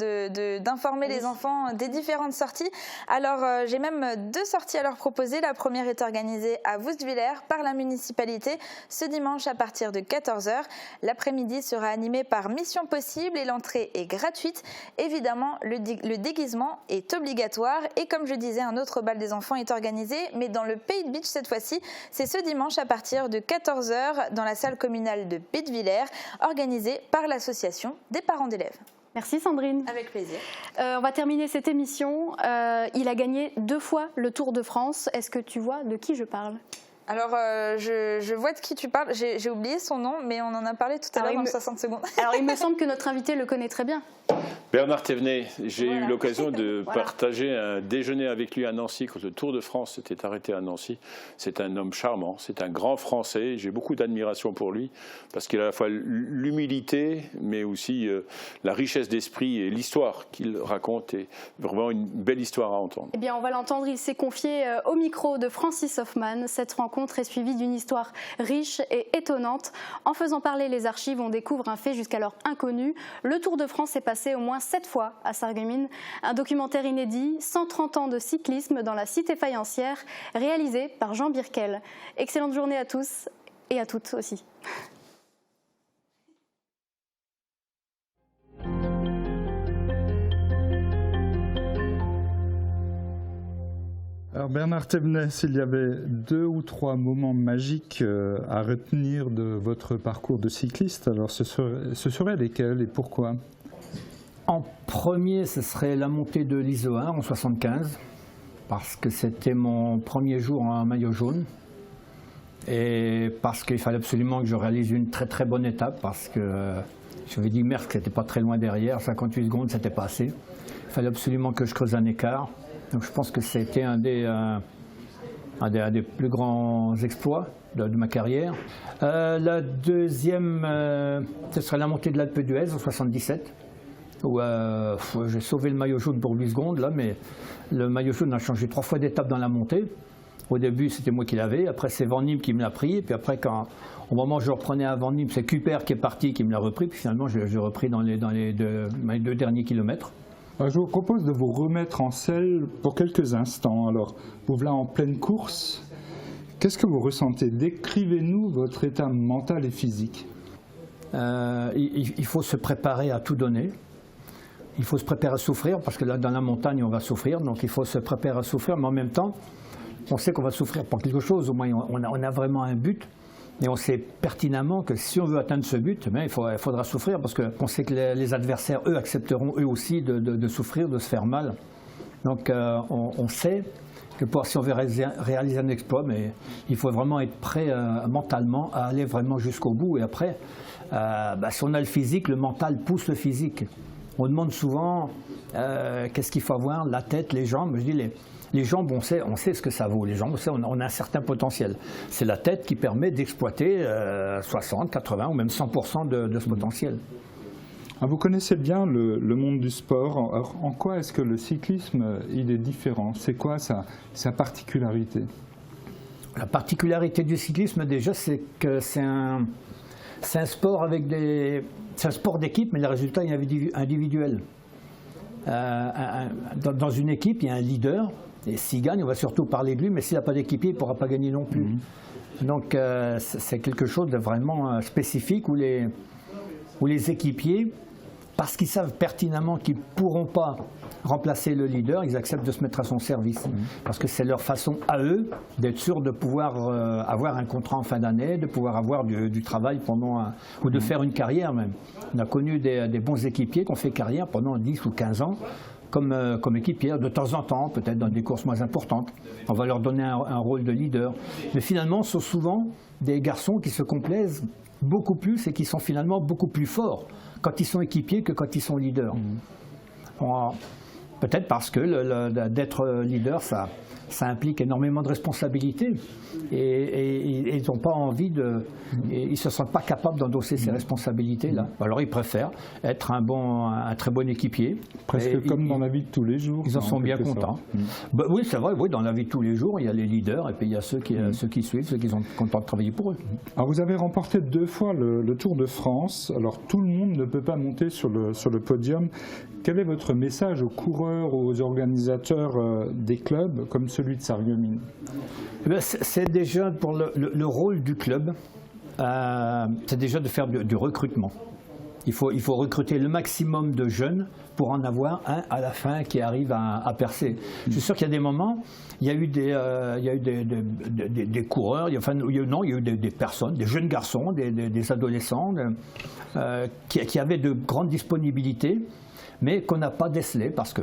Speaker 7: d'informer les enfants des différentes sorties. Alors j'ai même 2 sorties à leur proposer. La première est organisée à Woustviller par la municipalité ce dimanche à partir de 14 h. L'après-midi sera animé par Mission Possible et l'entrée est gratuite. Évidemment, le déguisement est obligatoire et comme je disais, un autre bal des enfants est organisé, mais dans le Pays de Bitche cette fois-ci. C'est ce dimanche à partir de 14 h dans la salle communale de Bittviller, organisée par l'association des parents d'élèves.
Speaker 1: Merci Sandrine.
Speaker 7: Avec plaisir.
Speaker 1: On va terminer cette émission. Il a gagné 2 fois le Tour de France. Est-ce que tu vois de qui je parle ?
Speaker 7: Alors, je vois de qui tu parles. J'ai oublié son nom, mais on en a parlé tout à l'heure dans 60 secondes.
Speaker 1: Alors, il me semble que notre invité le connaît très bien.
Speaker 2: Bernard Thévenet, j'ai eu l'occasion de partager un déjeuner avec lui à Nancy quand le Tour de France s'était arrêté à Nancy. C'est un homme charmant, c'est un grand Français. J'ai beaucoup d'admiration pour lui parce qu'il a à la fois l'humilité, mais aussi la richesse d'esprit et l'histoire qu'il raconte est vraiment une belle histoire à entendre.
Speaker 1: Eh bien, on va l'entendre. Il s'est confié au micro de Francis Hoffman. Cette rencontre est suivie d'une histoire riche et étonnante. En faisant parler les archives, on découvre un fait jusqu'alors inconnu. Le Tour de France est passé au moins 7 fois à Sarreguemines. Un documentaire inédit, 130 ans de cyclisme dans la cité faïencière, réalisé par Jean Birkel. Excellente journée à tous et à toutes aussi.
Speaker 16: Alors Bernard Thévenet, s'il y avait 2 ou 3 moments magiques à retenir de votre parcours de cycliste, alors ce seraient lesquels et pourquoi ?
Speaker 17: En premier, ce serait la montée de l'Isoar en 75, parce que c'était mon premier jour en maillot jaune. Et parce qu'il fallait absolument que je réalise une très très bonne étape, parce que je m'avais dit Merckx n'était pas très loin derrière, 58 secondes c'était pas assez. Il fallait absolument que je creuse un écart. Donc je pense que c'était un des plus grands exploits de ma carrière. La deuxième, ce serait la montée de l'Alpe d'Huez en 77, où j'ai sauvé le maillot jaune pour 8 secondes, là, mais le maillot jaune a changé 3 fois d'étape dans la montée. Au début, c'était moi qui l'avais, après c'est Van Niep qui me l'a pris, et puis après, au moment où je reprenais à Van Niep, c'est Kuper qui est parti, qui me l'a repris, puis finalement, j'ai repris dans les 2 derniers kilomètres.
Speaker 16: Alors, je vous propose de vous remettre en selle pour quelques instants. Alors, vous voilà en pleine course. Qu'est-ce que vous ressentez? Décrivez-nous votre état mental et physique.
Speaker 17: Il faut se préparer à tout donner. Il faut se préparer à souffrir, parce que là, dans la montagne, on va souffrir. Donc, il faut se préparer à souffrir, mais en même temps, on sait qu'on va souffrir pour quelque chose. Au moins, on a vraiment un but. Et on sait pertinemment que si on veut atteindre ce but, il faudra souffrir, parce qu'on sait que les adversaires, eux, accepteront eux aussi de souffrir, de se faire mal. Donc on sait que si on veut réaliser un exploit, mais il faut vraiment être prêt mentalement à aller vraiment jusqu'au bout. Et après, si on a le physique, le mental pousse le physique. On demande souvent qu'est-ce qu'il faut avoir, la tête, les jambes. Je dis les jambes, on sait ce que ça vaut. Les jambes, on a un certain potentiel. C'est la tête qui permet d'exploiter 60, 80 ou même 100% de ce potentiel.
Speaker 16: Alors vous connaissez bien le monde du sport. Alors, en quoi est-ce que le cyclisme il est différent? C'est quoi sa particularité?
Speaker 17: La particularité du cyclisme, déjà, c'est que c'est un sport c'est un sport d'équipe, mais le résultat est individuel. Dans une équipe, il y a un leader. Et s'il gagne, on va surtout parler de lui, mais s'il n'a pas d'équipier, il ne pourra pas gagner non plus. Donc c'est quelque chose de vraiment spécifique où les équipiers, parce qu'ils savent pertinemment qu'ils ne pourront pas remplacer le leader, ils acceptent de se mettre à son service. Parce que c'est leur façon à eux d'être sûrs de pouvoir avoir un contrat en fin d'année, de pouvoir avoir du travail ou de faire une carrière même. On a connu des bons équipiers qui ont fait carrière pendant 10 ou 15 ans. Comme équipiers, de temps en temps, peut-être dans des courses moins importantes. On va leur donner un rôle de leader. Mais finalement, ce sont souvent des garçons qui se complaisent beaucoup plus et qui sont finalement beaucoup plus forts quand ils sont équipiers que quand ils sont leaders. Peut-être parce que d'être leader, ça implique énormément de responsabilités et ils n'ont pas envie ils ne se sentent pas capables d'endosser ces responsabilités-là. Alors ils préfèrent être un très bon équipier.
Speaker 16: Presque comme dans la vie de tous les jours.
Speaker 17: Ils en sont bien contents. Bah, oui, c'est vrai, oui, dans la vie de tous les jours, il y a les leaders et puis il y a ceux qui suivent, ceux qui sont contents de travailler pour eux.
Speaker 16: Alors vous avez remporté 2 fois le Tour de France. Alors tout le monde ne peut pas monter sur le podium. Quel est votre message aux coureurs, aux organisateurs des clubs comme celui de Sarreguemines?
Speaker 17: C'est déjà pour le rôle du club, c'est déjà de faire du recrutement. Il faut recruter le maximum de jeunes pour en avoir un à la fin qui arrive à percer. Je suis sûr qu'il y a des moments, il y a eu des coureurs, il y a eu des personnes, des jeunes garçons, des adolescents qui avaient de grandes disponibilités, mais qu'on n'a pas décelé parce que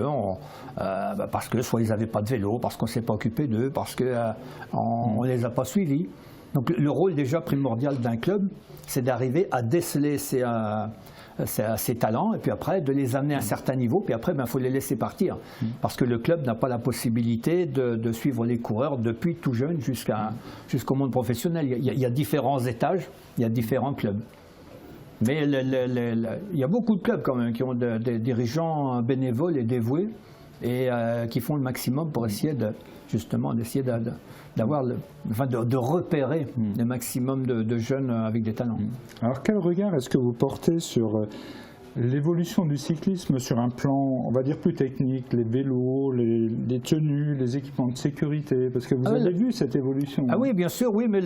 Speaker 17: soit ils n'avaient pas de vélo, parce qu'on ne s'est pas occupé d'eux, parce qu'on ne les a pas suivis. Donc le rôle déjà primordial d'un club, c'est d'arriver à déceler ces talents et puis après de les amener à un certain niveau, puis après il faut les laisser partir. Parce que le club n'a pas la possibilité de suivre les coureurs depuis tout jeune jusqu'au monde professionnel. Il y a différents étages, il y a différents clubs. Mais il y a beaucoup de clubs quand même qui ont des dirigeants bénévoles et dévoués et qui font le maximum pour essayer de repérer le maximum de jeunes avec des talents.
Speaker 16: Alors quel regard est-ce que vous portez sur l'évolution du cyclisme sur un plan, on va dire, plus technique, les vélos, les tenues, les équipements de sécurité, parce que vous avez vu cette évolution?
Speaker 17: Ah oui, bien sûr, oui, mais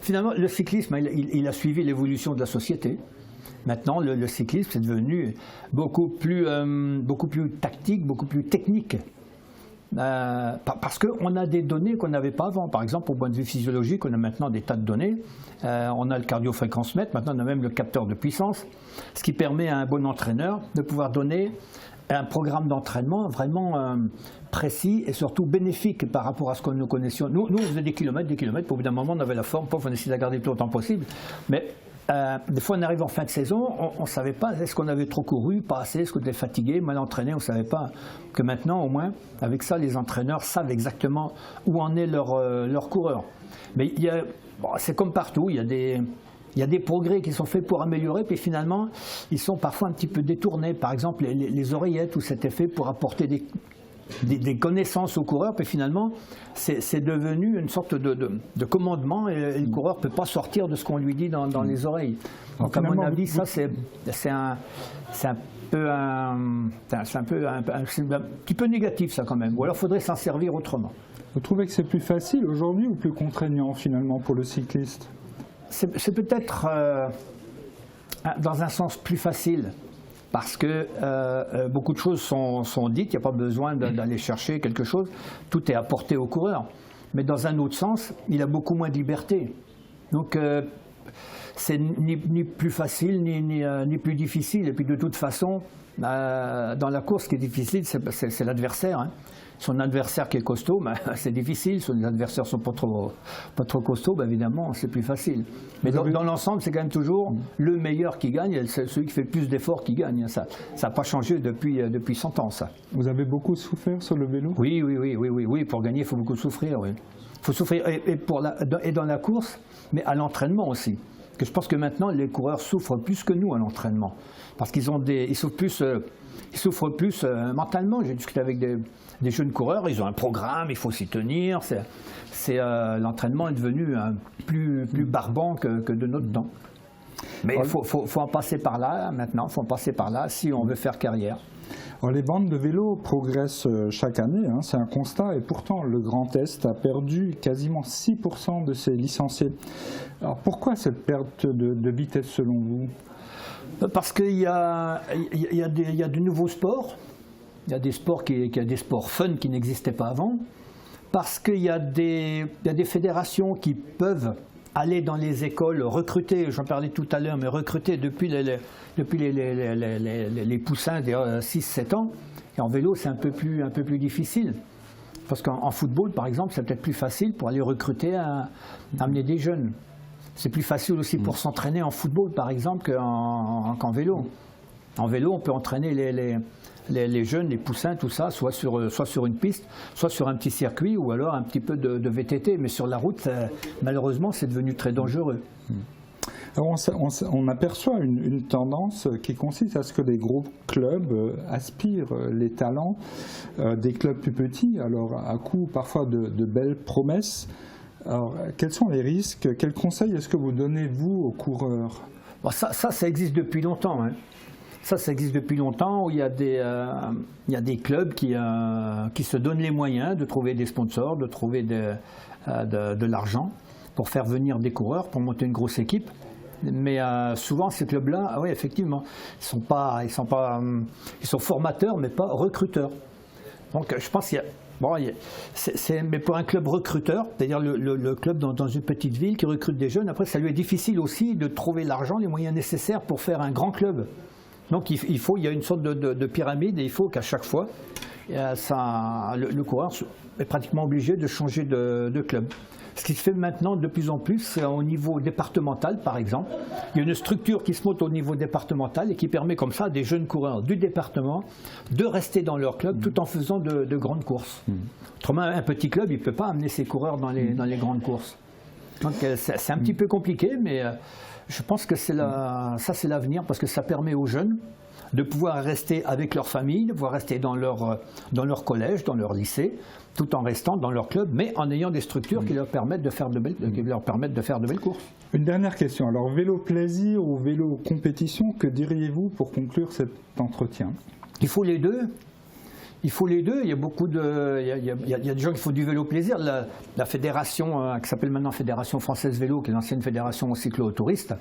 Speaker 17: finalement le cyclisme, il a suivi l'évolution de la société. Maintenant, le cyclisme, c'est devenu beaucoup plus tactique, beaucoup plus technique. Parce qu'on a des données qu'on n'avait pas avant. Par exemple, au point de vue physiologique, on a maintenant des tas de données. On a le cardiofréquencemètre, maintenant on a même le capteur de puissance, ce qui permet à un bon entraîneur de pouvoir donner un programme d'entraînement vraiment précis et surtout bénéfique par rapport à ce que nous connaissions. Nous on faisait des kilomètres, puis au bout d'un moment on avait la forme, on essayait de la garder le plus longtemps possible. Mais des fois, on arrive en fin de saison, on ne savait pas, est-ce qu'on avait trop couru, pas assez, est-ce qu'on était fatigué, mal entraîné, on ne savait pas. Que maintenant, au moins, avec ça, les entraîneurs savent exactement où en est leur coureur. Mais c'est comme partout, il y a des progrès qui sont faits pour améliorer, puis finalement, ils sont parfois un petit peu détournés. Par exemple, les oreillettes, où c'était fait pour apporter des connaissances au coureur, puis finalement, c'est devenu une sorte de commandement et le coureur ne peut pas sortir de ce qu'on lui dit dans les oreilles. Donc à mon avis, ça c'est un petit peu négatif ça quand même, ou alors il faudrait s'en servir autrement.
Speaker 16: Vous trouvez que c'est plus facile aujourd'hui ou plus contraignant finalement pour le cycliste?
Speaker 17: C'est peut-être dans un sens plus facile. Parce que beaucoup de choses sont dites, il n'y a pas besoin d'aller chercher quelque chose, tout est apporté au coureur. Mais dans un autre sens, il a beaucoup moins de liberté. Donc c'est ni plus facile, ni plus difficile. Et puis de toute façon, dans la course, ce qui est difficile, c'est l'adversaire. Hein. Son adversaire qui est costaud, c'est difficile. Si les adversaires ne sont pas trop costauds, évidemment, c'est plus facile. Mais dans l'ensemble, c'est quand même toujours le meilleur qui gagne, c'est celui qui fait le plus d'efforts qui gagne. Ça n'a pas changé depuis 100 ans, ça.
Speaker 16: Vous avez beaucoup souffert sur le vélo?
Speaker 17: Oui. Pour gagner, il faut beaucoup souffrir, oui. Il faut souffrir et dans la course, mais à l'entraînement aussi. Que je pense que maintenant, les coureurs souffrent plus que nous à l'entraînement. Parce qu'ils souffrent plus mentalement. J'ai discuté avec des jeunes coureurs, ils ont un programme, il faut s'y tenir. L'entraînement est devenu plus barbant que de notre temps. Mais il faut en passer par là maintenant, il faut en passer par là si on veut faire carrière.
Speaker 16: Alors, les bandes de vélo progressent chaque année, hein, c'est un constat, et pourtant le Grand Est a perdu quasiment 6% de ses licenciés. Alors pourquoi cette perte de vitesse selon vous?
Speaker 17: Parce qu'il y a de nouveaux sports. Il y a des sports des sports fun qui n'existaient pas avant. Parce qu'il y a des fédérations qui peuvent aller dans les écoles, recruter, j'en parlais tout à l'heure, mais recruter depuis les poussins de 6-7 ans. Et en vélo, c'est un peu plus difficile. Parce qu'en football, par exemple, c'est peut-être plus facile pour aller recruter, amener des jeunes. C'est plus facile aussi pour s'entraîner en football, par exemple, qu'en vélo. En vélo, on peut entraîner les jeunes, les poussins, tout ça, soit sur une piste, soit sur un petit circuit ou alors un petit peu de VTT. Mais sur la route, malheureusement, c'est devenu très dangereux.
Speaker 16: Alors on aperçoit une tendance qui consiste à ce que les gros clubs aspirent les talents des clubs plus petits, alors à coup parfois de belles promesses. Alors, quels sont les risques? Quels conseils est-ce que vous donnez, vous, aux coureurs?
Speaker 17: Bon, ça existe depuis longtemps. Hein. Ça existe depuis longtemps, où il y a des clubs qui se donnent les moyens de trouver des sponsors, de trouver de l'argent pour faire venir des coureurs, pour monter une grosse équipe. Mais souvent, ces clubs-là, oui, effectivement, ils sont formateurs, mais pas recruteurs. Donc, je pense qu'il y a... Bon, mais pour un club recruteur, c'est-à-dire le club dans une petite ville qui recrute des jeunes, après ça lui est difficile aussi de trouver l'argent, les moyens nécessaires pour faire un grand club. Donc il y a une sorte de pyramide et il faut qu'à chaque fois, le coureur est pratiquement obligé de changer de club. Ce qui se fait maintenant de plus en plus, c'est au niveau départemental par exemple. Il y a une structure qui se monte au niveau départemental et qui permet comme ça à des jeunes coureurs du département de rester dans leur club tout en faisant de grandes courses. Autrement, un petit club, il ne peut pas amener ses coureurs dans les grandes courses. Donc c'est un petit peu compliqué, mais je pense que c'est l'avenir parce que ça permet aux jeunes de pouvoir rester avec leur famille, de pouvoir rester dans leur collège, dans leur lycée, tout en restant dans leur club, mais en ayant des structures qui leur permettent de faire de belles courses.
Speaker 16: Une dernière question. Alors, vélo plaisir ou vélo compétition, que diriez-vous pour conclure cet entretien?
Speaker 17: Il faut les deux. Il faut les deux. Il y a beaucoup il y a des gens qui font du vélo plaisir. La fédération, qui s'appelle maintenant Fédération Française Vélo, qui est l'ancienne fédération cyclo-touristes,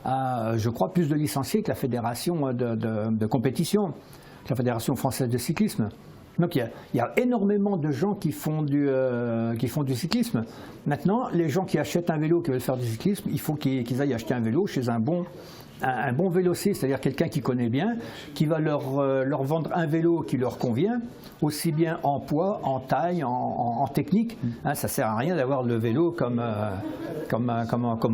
Speaker 17: a, je crois, plus de licenciés que la fédération de compétition, que la Fédération Française de Cyclisme. Donc il y a énormément de gens qui font du cyclisme. Maintenant, les gens qui achètent un vélo, qui veulent faire du cyclisme, il faut qu'ils aillent acheter un vélo chez un bon vélociste, c'est-à-dire quelqu'un qui connaît bien, qui va leur vendre un vélo qui leur convient, aussi bien en poids, en taille, en technique. Hein, ça ne sert à rien d'avoir le vélo comme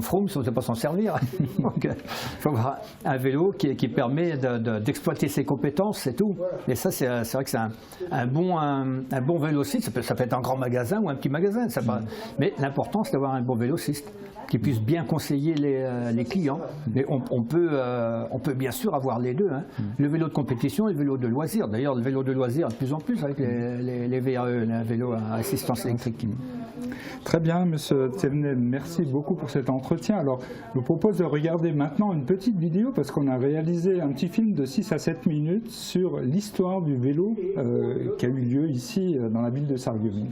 Speaker 17: Froome si on ne sait pas s'en servir. Donc, il faut avoir un vélo qui permet d'exploiter ses compétences, c'est tout. Et ça, c'est vrai que c'est un bon vélociste. Ça peut être un grand magasin ou un petit magasin. Mais l'important, c'est d'avoir un bon vélociste qui puisse bien conseiller les clients. Mais on peut bien sûr avoir les deux, hein. Le vélo de compétition et le vélo de loisir. D'ailleurs, le vélo de loisir de plus en plus avec les VAE, les vélos à assistance électrique.
Speaker 16: Très bien, Monsieur Thévenet, merci beaucoup pour cet entretien. Alors, je vous propose de regarder maintenant une petite vidéo parce qu'on a réalisé un petit film de 6 à 7 minutes sur l'histoire du vélo qui a eu lieu ici dans la ville de Sarreguemines.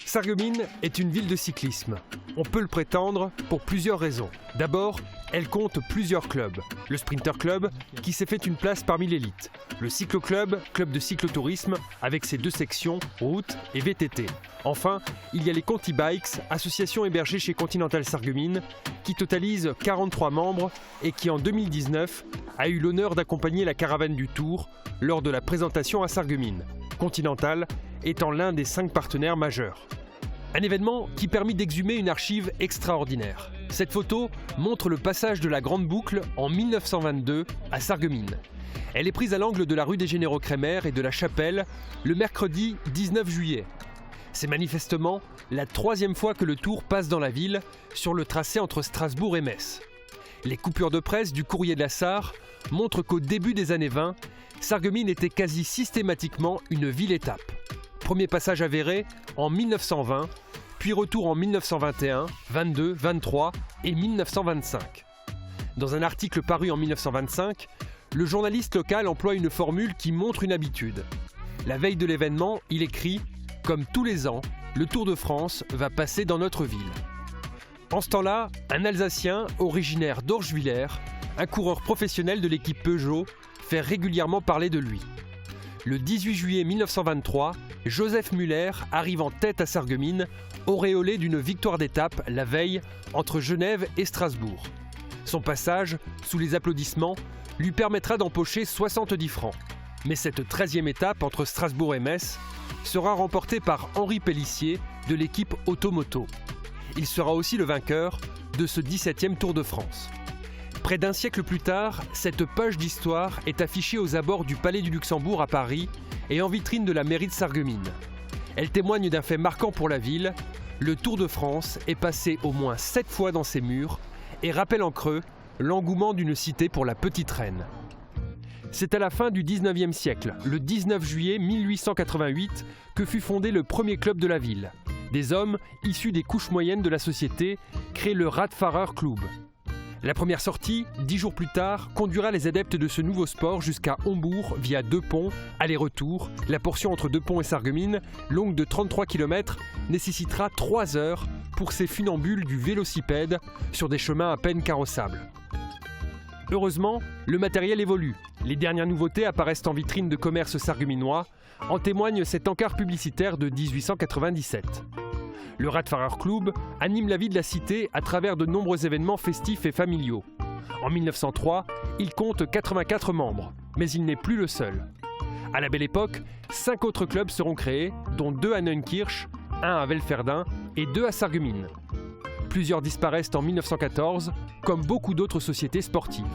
Speaker 18: Sarreguemines est une ville de cyclisme. On peut le prétendre pour plusieurs raisons. D'abord, elle compte plusieurs clubs. Le Sprinter Club, qui s'est fait une place parmi l'élite. Le Cyclo Club, club de cyclotourisme, avec ses 2 sections, route et VTT. Enfin, il y a les Conti Bikes, association hébergée chez Continental Sarreguemines, qui totalise 43 membres et qui en 2019 a eu l'honneur d'accompagner la caravane du Tour lors de la présentation à Sarreguemines. Continental étant l'un des 5 partenaires majeurs. Un événement qui permit d'exhumer une archive extraordinaire. Cette photo montre le passage de la Grande Boucle en 1922 à Sarreguemines. Elle est prise à l'angle de la rue des Généraux-Crémer et de la Chapelle le mercredi 19 juillet. C'est manifestement la 3e fois que le Tour passe dans la ville sur le tracé entre Strasbourg et Metz. Les coupures de presse du Courrier de la Sarre montrent qu'au début des années 20, Sarreguemines était quasi systématiquement une ville-étape. Premier passage avéré en 1920, puis retour en 1921, 22, 23 et 1925. Dans un article paru en 1925, le journaliste local emploie une formule qui montre une habitude. La veille de l'événement, il écrit « Comme tous les ans, le Tour de France va passer dans notre ville ». En ce temps-là, un Alsacien originaire d'Orschwiller, un coureur professionnel de l'équipe Peugeot, fait régulièrement parler de lui. Le 18 juillet 1923, Joseph Muller arrive en tête à Sarreguemines, auréolé d'une victoire d'étape la veille entre Genève et Strasbourg. Son passage, sous les applaudissements, lui permettra d'empocher 70 francs. Mais cette 13e étape entre Strasbourg et Metz sera remportée par Henri Pellissier de l'équipe Automoto. Il sera aussi le vainqueur de ce 17e Tour de France. Près d'un siècle plus tard, cette page d'histoire est affichée aux abords du Palais du Luxembourg à Paris et en vitrine de la mairie de Sarreguemines. Elle témoigne d'un fait marquant pour la ville. Le Tour de France est passé au moins 7 fois dans ses murs et rappelle en creux l'engouement d'une cité pour la petite reine. C'est à la fin du 19e siècle, le 19 juillet 1888, que fut fondé le premier club de la ville. Des hommes, issus des couches moyennes de la société, créent le Radfahrer Club. La première sortie, 10 jours plus tard, conduira les adeptes de ce nouveau sport jusqu'à Hombourg via 2 ponts, aller-retour. La portion entre 2 ponts et Sarreguemines, longue de 33 km, nécessitera 3 heures pour ces funambules du vélocipède sur des chemins à peine carrossables. Heureusement, le matériel évolue. Les dernières nouveautés apparaissent en vitrine de commerce sarregueminois. En témoigne cet encart publicitaire de 1897. Le Radfahrer Club anime la vie de la cité à travers de nombreux événements festifs et familiaux. En 1903, il compte 84 membres, mais il n'est plus le seul. À la Belle Époque, 5 autres clubs seront créés, dont 2 à Neunkirch, 1 à Welferdin et 2 à Sarreguemines. Plusieurs disparaissent en 1914, comme beaucoup d'autres sociétés sportives.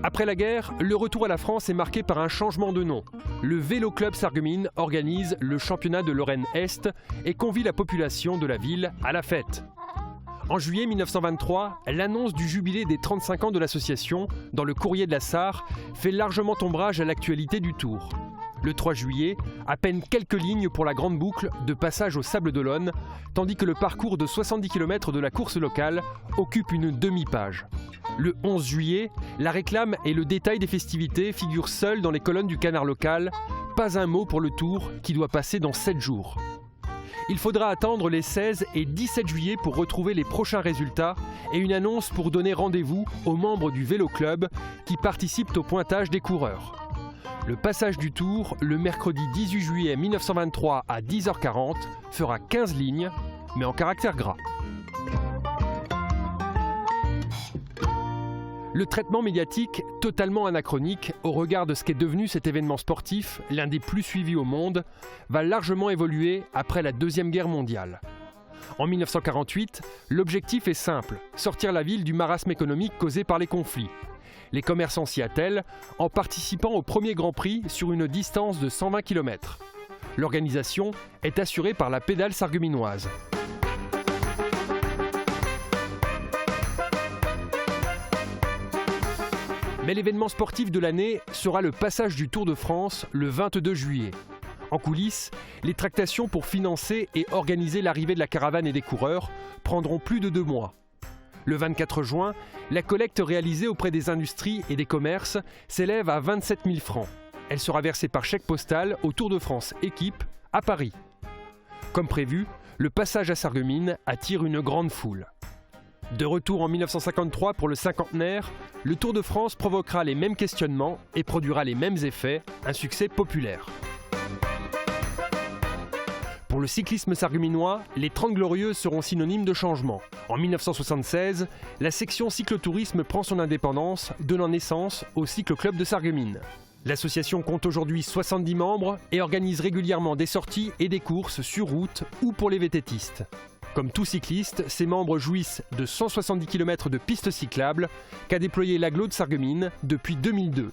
Speaker 18: Après la guerre, le retour à la France est marqué par un changement de nom. Le Vélo Club Sarreguemines organise le championnat de Lorraine-Est et convie la population de la ville à la fête. En juillet 1923, l'annonce du jubilé des 35 ans de l'association, dans le Courrier de la Sarre, fait largement ombrage à l'actualité du Tour. Le 3 juillet, à peine quelques lignes pour la grande boucle de passage au Sable d'Olonne, tandis que le parcours de 70 km de la course locale occupe une demi-page. Le 11 juillet, la réclame et le détail des festivités figurent seuls dans les colonnes du Canard local. Pas un mot pour le Tour qui doit passer dans 7 jours. Il faudra attendre les 16 et 17 juillet pour retrouver les prochains résultats et une annonce pour donner rendez-vous aux membres du Vélo Club qui participent au pointage des coureurs. Le passage du Tour, le mercredi 18 juillet 1923 à 10h40, fera 15 lignes, mais en caractère gras. Le traitement médiatique, totalement anachronique au regard de ce qu'est devenu cet événement sportif, l'un des plus suivis au monde, va largement évoluer après la Deuxième Guerre mondiale. En 1948, l'objectif est simple, sortir la ville du marasme économique causé par les conflits. Les commerçants s'y attellent en participant au premier Grand Prix sur une distance de 120 km. L'organisation est assurée par la pédale sarregueminoise. Mais l'événement sportif de l'année sera le passage du Tour de France le 22 juillet. En coulisses, les tractations pour financer et organiser l'arrivée de la caravane et des coureurs prendront plus de 2 mois. Le 24 juin, la collecte réalisée auprès des industries et des commerces s'élève à 27 000 francs. Elle sera versée par chèque postal au Tour de France équipe à Paris. Comme prévu, le passage à Sarreguemines attire une grande foule. De retour en 1953 pour le cinquantenaire, le Tour de France provoquera les mêmes questionnements et produira les mêmes effets, un succès populaire. Pour le cyclisme sarregueminois, les 30 Glorieuses seront synonymes de changement. En 1976, la section cyclotourisme prend son indépendance, donnant naissance au Cyclo-Club de Sarreguemines. L'association compte aujourd'hui 70 membres et organise régulièrement des sorties et des courses sur route ou pour les VTTistes. Comme tout cycliste, ses membres jouissent de 170 km de pistes cyclables qu'a déployé l'agglo de Sarreguemines depuis 2002.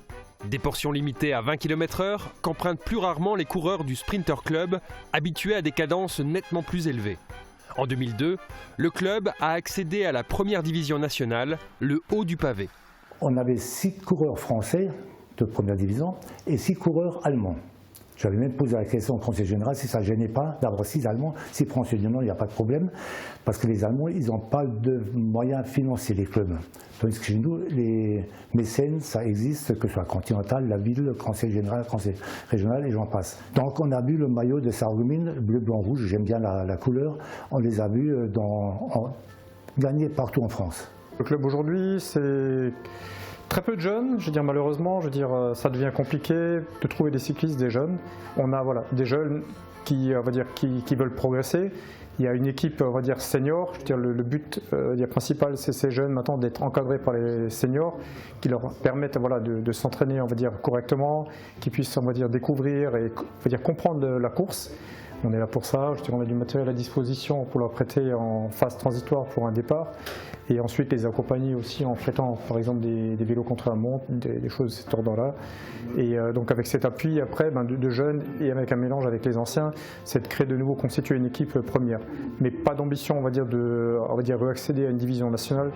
Speaker 18: Des portions limitées à 20 km/h qu'empruntent plus rarement les coureurs du Sprinter Club, habitués à des cadences nettement plus élevées. En 2002, le club a accédé à la première division nationale, le haut du pavé.
Speaker 19: On avait 6 coureurs français de première division et 6 coureurs allemands. J'avais même posé la question au conseil général si ça ne gênait pas d'avoir 6 Allemands. 6 Français, non, il n'y a pas de problème. Parce que les Allemands, ils n'ont pas de moyens financiers, les clubs. Tandis que chez nous, les mécènes, ça existe, que ce soit Continental, la ville, le conseil général, le conseil régional, et j'en passe. Donc on a vu le maillot de Sarreguemines, bleu, blanc, rouge, j'aime bien la couleur. On les a vus gagner partout en France.
Speaker 20: Le club aujourd'hui, c'est très peu de jeunes, je veux dire malheureusement, ça devient compliqué de trouver des cyclistes, des jeunes. On a des jeunes qui veulent progresser. Il y a une équipe, on va dire, senior. Je veux dire, le but principal, c'est ces jeunes maintenant d'être encadrés par les seniors, qui leur permettent de s'entraîner, on va dire, correctement, qui puissent, on va dire, découvrir et comprendre la course. On est là pour ça, on a du matériel à disposition pour leur prêter en phase transitoire pour un départ et ensuite les accompagner aussi en prêtant par exemple des vélos contre la montre, des choses de cet ordre-là. Et donc avec cet appui après de jeunes et avec un mélange avec les anciens, c'est de créer de nouveau, constituer une équipe première. Mais pas d'ambition on va dire de réaccéder à une division nationale.